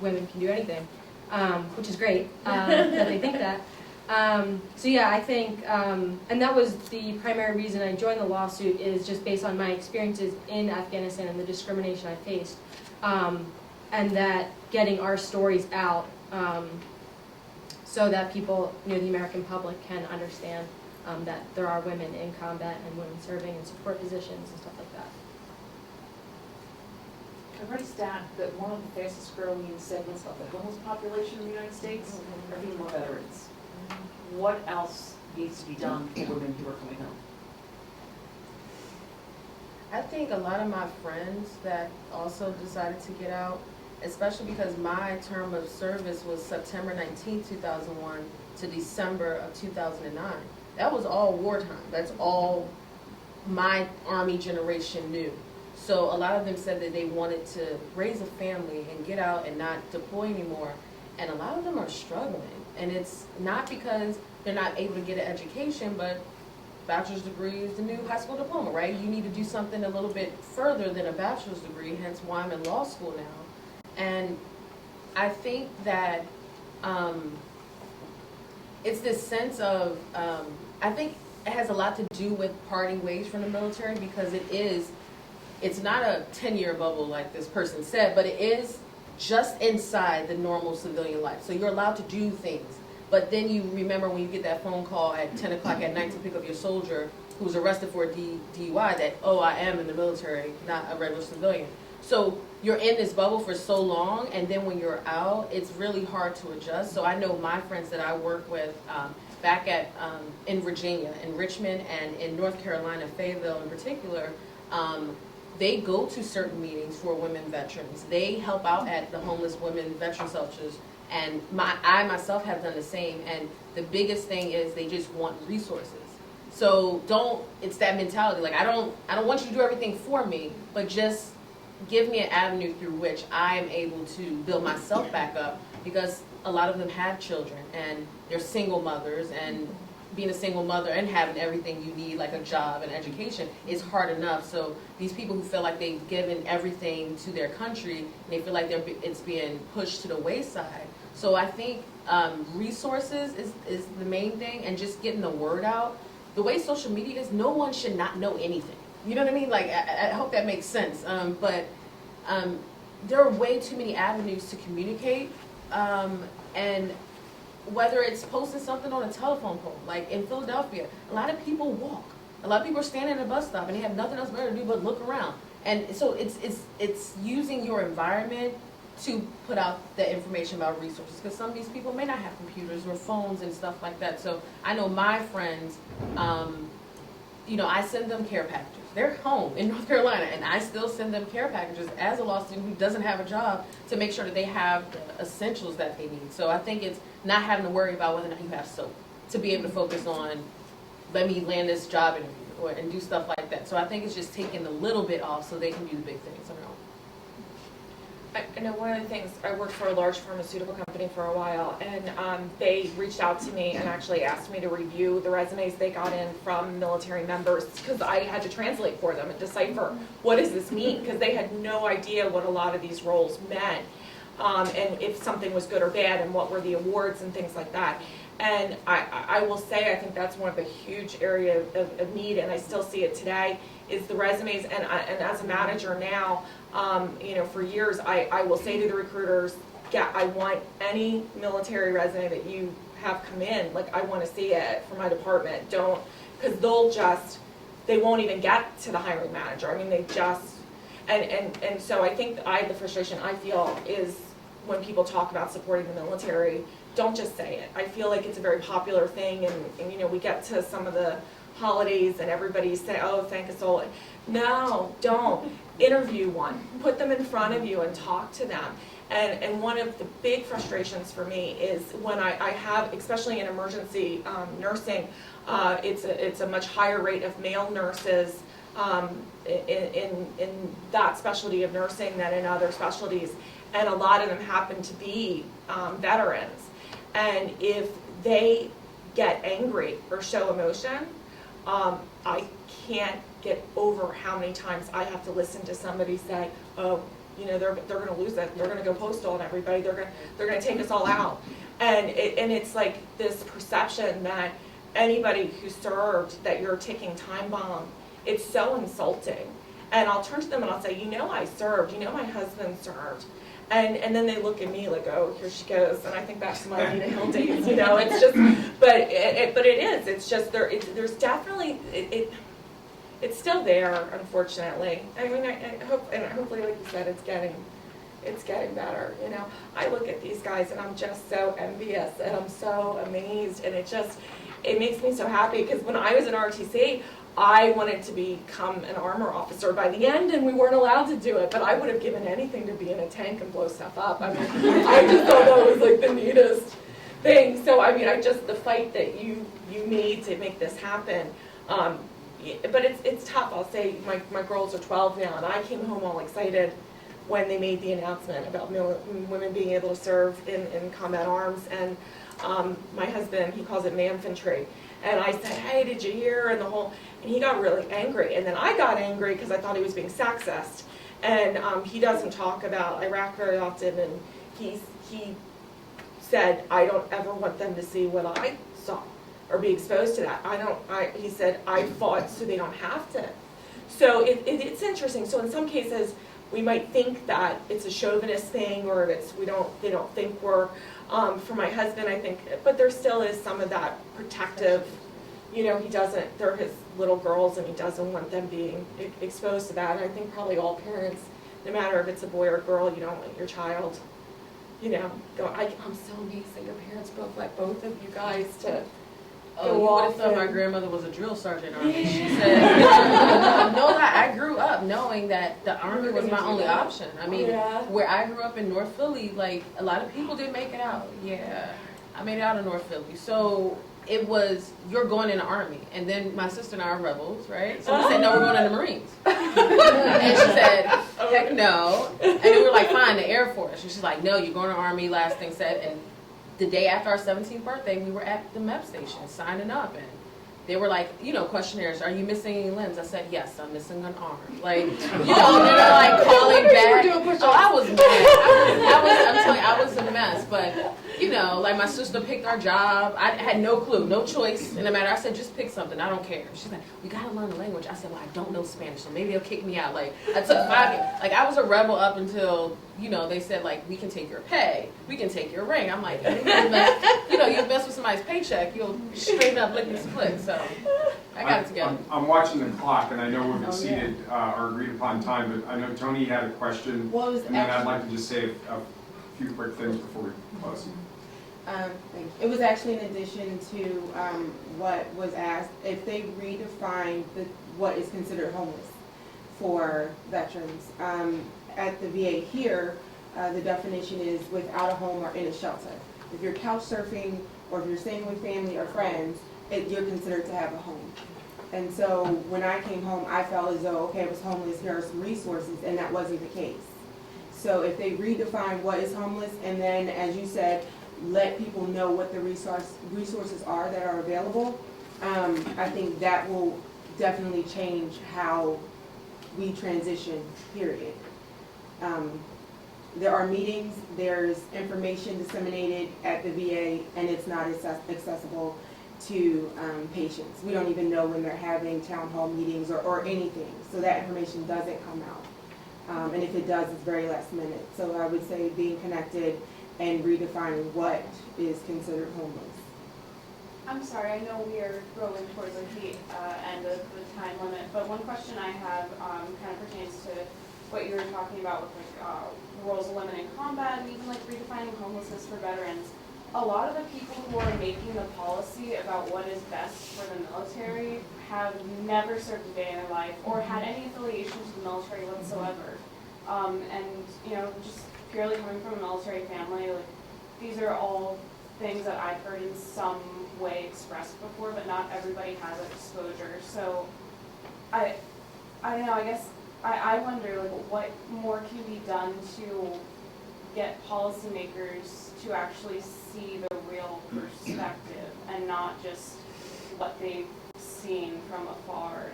women can do anything, which is great that they think that. So yeah, I think, and that was the primary reason I joined the lawsuit, is just based on my experiences in Afghanistan and the discrimination I faced, and that getting our stories out so that people, the American public can understand that there are women in combat and women serving in support positions and stuff like that. I read a stat that one of the fastest growing segments of the homeless population in the United States are female veterans. What else needs to be done for women who are coming home? I think a lot of my friends that also decided to get out, especially because my term of service was September 19, 2001 to December of 2009. That was all wartime. That's all my Army generation knew. So a lot of them said that they wanted to raise a family and get out and not deploy anymore. And a lot of them are struggling. And it's not because they're not able to get an education, but bachelor's degree is the new high school diploma, right? You need to do something a little bit further than a bachelor's degree, hence why I'm in law school now. And I think that it's this sense of, I think it has a lot to do with parting ways from the military, because it's not a 10-year bubble like this person said, but it is just inside the normal civilian life. So you're allowed to do things. But then you remember when you get that phone call at 10 o'clock at night to pick up your soldier who's arrested for a DUI that, oh, I am in the military, not a regular civilian. So you're in this bubble for so long, and then when you're out, it's really hard to adjust. So I know my friends that I work with back at in Virginia, in Richmond, and in North Carolina, Fayetteville in particular, they go to certain meetings for women veterans. They help out at the homeless women veteran shelters. And I myself have done the same, and the biggest thing is they just want resources. So it's that mentality, like I don't want you to do everything for me, but just give me an avenue through which I am able to build myself back up, because a lot of them have children and they're single mothers, and being a single mother and having everything you need, like a job and education, is hard enough. So these people who feel like they've given everything to their country, and they feel like it's being pushed to the wayside. So I think resources is the main thing, and just getting the word out. The way social media is, no one should not know anything. You know what I mean? Like, I hope that makes sense. But there are way too many avenues to communicate. And whether it's posting something on a telephone pole, like in Philadelphia, a lot of people walk. A lot of people are standing at a bus stop and they have nothing else better to do but look around. And so it's using your environment to put out the information about resources, because some of these people may not have computers or phones and stuff like that. So I know my friends, I send them care packages. They're home in North Carolina, and I still send them care packages as a law student who doesn't have a job, to make sure that they have the essentials that they need. So I think it's not having to worry about whether or not you have soap, to be able to focus on, let me land this job interview and do stuff like that. So I think it's just taking a little bit off so they can do the big things on their own. I know one of the things, I worked for a large pharmaceutical company for a while, and they reached out to me and actually asked me to review the resumes they got in from military members, because I had to translate for them and decipher what does this mean, because they had no idea what a lot of these roles meant, and if something was good or bad, and what were the awards and things like that. And I will say, I think that's one of the huge areas of need, and I still see it today, is the resumes. And as a manager now, for years, I will say to the recruiters, I want any military resume that you have come in, like I want to see it for my department. Don't, because they won't even get to the hiring manager. I mean, they just, and so I think the frustration I feel is when people talk about supporting the military, don't just say it. I feel like it's a very popular thing, and we get to some of the holidays and everybody say, oh, thank us all. No, don't. Interview one. Put them in front of you and talk to them. And one of the big frustrations for me is when I have, especially in emergency nursing, it's a much higher rate of male nurses in that specialty of nursing than in other specialties. And a lot of them happen to be veterans. And if they get angry or show emotion, I can't get over how many times I have to listen to somebody say, oh, they're going to lose it. They're going to go postal on everybody. They're going to take us all out. And it's like this perception that anybody who served, that you're a ticking time bomb. It's so insulting. And I'll turn to them and I'll say, I served. My husband served. And then they look at me like, oh, here she goes. And I think back to my Anita Hill days, it's just, but it is. It's just, there's definitely, it's still there, unfortunately. I mean, I hope, and hopefully, like you said, it's getting better, I look at these guys and I'm just so envious and I'm so amazed, and it makes me so happy, because when I was in ROTC, I wanted to become an armor officer by the end, and we weren't allowed to do it, but I would have given anything to be in a tank and blow stuff up. I mean, I just thought that was like the neatest thing. So, I mean, the fight that you need to make this happen, but it's tough. I'll say my girls are 12 now, and I came home all excited when they made the announcement about women being able to serve in combat arms. And my husband, he calls it manfantry. And I said, hey, did you hear? And he got really angry. And then I got angry because I thought he was being sexist. And he doesn't talk about Iraq very often, and he said, I don't ever want them to see what I saw or be exposed to that. He said, I fought so they don't have to. So it's interesting. So in some cases, we might think that it's a chauvinist thing, or they don't think we're, for my husband, I think, but there still is some of that protective, they're his little girls, and he doesn't want them being exposed to that. And I think probably all parents, no matter if it's a boy or a girl, you don't want your child, go, I'm so amazed that your parents both let both of you guys to Oh, you go would off. have thought my grandmother was a drill sergeant. She said, no, I grew up knowing that the Army was my only option. I mean, where I grew up in North Philly, like, a lot of people didn't make it out. Yeah, I made it out of North Philly. So it was, you're going in the Army. And then my sister and I are rebels, right? So we said, no, we're going in the Marines. And she said, heck no. And then we were like, fine, the Air Force. And she's like, no, you're going to the Army, last thing said. And the day after our 17th birthday, we were at the MEP station signing up, and they were like, questionnaires, are you missing any limbs? I said, yes, I'm missing an arm. Like, they're like calling back. Oh, I was mad. I'm telling you, I was a mess. But, like my sister picked our job. I had no clue, no choice in the matter. I said, just pick something. I don't care. She's like, we got to learn the language. I said, well, I don't know Spanish, so maybe they'll kick me out. Like, I took 5 years. Like, I was a rebel up until, they said, like, we can take your pay. We can take your ring. I'm like, you mess with somebody's paycheck, you'll straight up lick and split. So I got it together. I'm watching the clock, and I know we've exceeded our agreed upon time, but I know Tony had a question, and then I'd like to just say a few quick things before we close. It was actually in addition to what was asked, if they redefine what is considered homeless for veterans. At the VA here, the definition is without a home or in a shelter. If you're couch surfing or if you're staying with family or friends, you're considered to have a home. And so when I came home, I felt as though, okay, I was homeless, here are some resources, and that wasn't the case. So if they redefine what is homeless, and then, as you said, let people know what the resources are that are available, I think that will definitely change how we transition, period. There are meetings, there's information disseminated at the VA, and it's not accessible to patients. We don't even know when they're having town hall meetings or anything, so that information doesn't come out. And if it does, it's very last minute. So I would say being connected and redefining what is considered homeless. I'm sorry, I know we are rolling towards the end of the time limit, but one question I have kind of pertains to what you were talking about with the roles of women in combat, and even redefining homelessness for veterans. A lot of the people who are making the policy about what is best for the military have never served a day in their life or had any affiliation to the military whatsoever. And just purely coming from a military family, these are all things that I've heard in some way expressed before, but not everybody has that exposure. So I don't know, I guess I wonder what more can be done to get policymakers to actually see the real perspective and not just what they've seen from afar.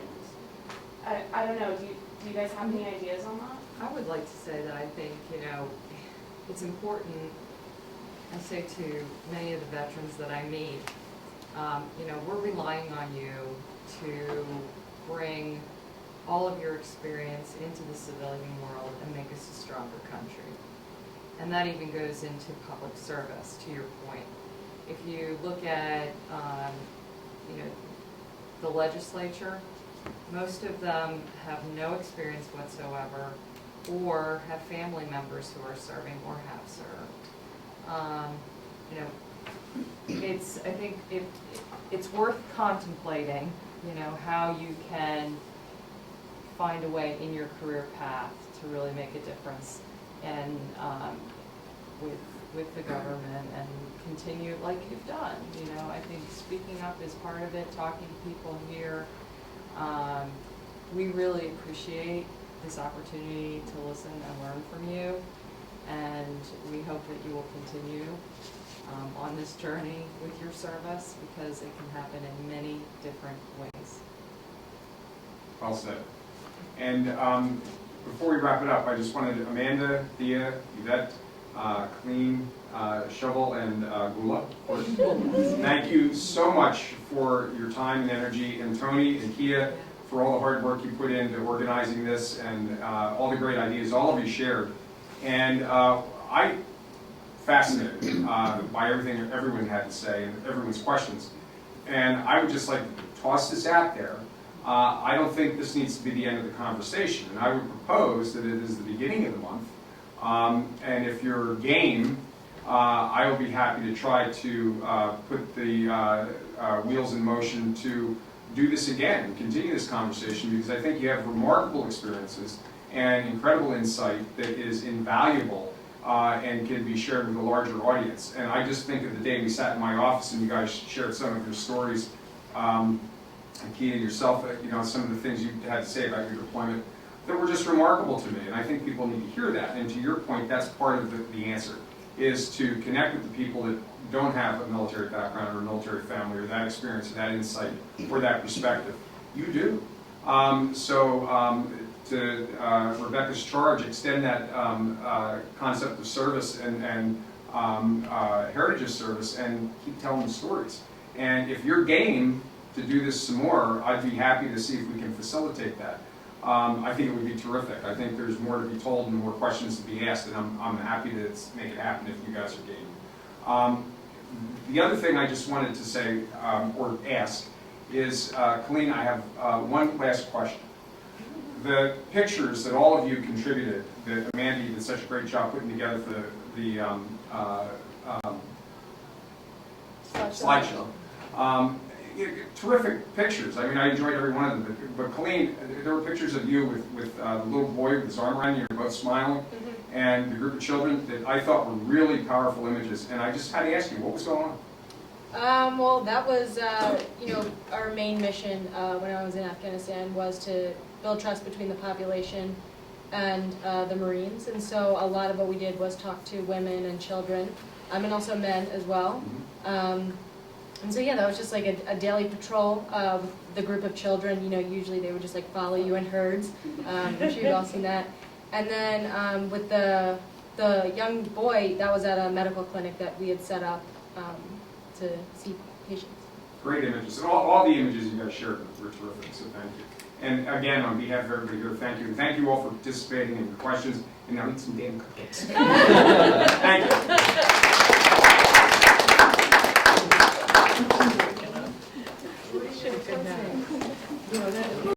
And I don't know, do you guys have any ideas on that? I would like to say that I think, it's important, I say to many of the veterans that I meet, we're relying on you to bring all of your experience into the civilian world and make us a stronger country. And that even goes into public service, to your point. If you look at, the legislature, most of them have no experience whatsoever or have family members who are serving or have served. I think it's worth contemplating, how you can find a way in your career path to really make a difference and with the government and continue like you've done. I think speaking up is part of it, talking to people here, We really appreciate this opportunity to listen and learn from you, and we hope that you will continue on this journey with your service, because it can happen in many different ways. Well said. And before we wrap it up, I just wanted Amanda, Thea, Yvette, Colleen, Shovel, and Gula, of course. Thank you so much for your time and energy, and Tony and Kia for all the hard work you put into organizing this, and all the great ideas all of you shared. And I fascinated by everything everyone had to say and everyone's questions. And I would just like to toss this out there. I don't think this needs to be the end of the conversation, and I would propose that it is the beginning of the month. And if you're game, I will be happy to try to put the wheels in motion to do this again and continue this conversation, because I think you have remarkable experiences and incredible insight that is invaluable and can be shared with a larger audience. And I just think of the day we sat in my office and you guys shared some of your stories, and Kia, yourself, some of the things you had to say about your deployment that were just remarkable to me. And I think people need to hear that. And to your point, that's part of the answer, is to connect with the people that don't have a military background or a military family or that experience or that insight or that perspective. You do. To Rebecca's charge, extend that concept of service and heritage of service, and keep telling the stories. And if you're game to do this some more, I'd be happy to see if we can facilitate that. I think it would be terrific. I think there's more to be told and more questions to be asked, and I'm happy to make it happen if you guys are game. The other thing I just wanted to say, or ask, is, Colleen, I have one last question. The pictures that all of you contributed, that Amanda did such a great job putting together for the slideshow. Terrific pictures. I mean, I enjoyed every one of them. But Colleen, there were pictures of you with the little boy with his arm around you, you're both smiling, and the group of children that I thought were really powerful images. And I just had to ask you, what was going on? Well, that was, our main mission when I was in Afghanistan was to build trust between the population and the Marines. And so a lot of what we did was talk to women and children, and also men as well. And so yeah, that was just like a daily patrol with the group of children. Usually they would just like follow you in herds. I'm sure you've all seen that. And then with the young boy, that was at a medical clinic that we had set up to see patients. Great images. And all the images you guys shared were terrific, so thank you. And again, on behalf of everybody here, thank you. And thank you all for participating in your questions. And now eat some damn cupcakes. Thank you.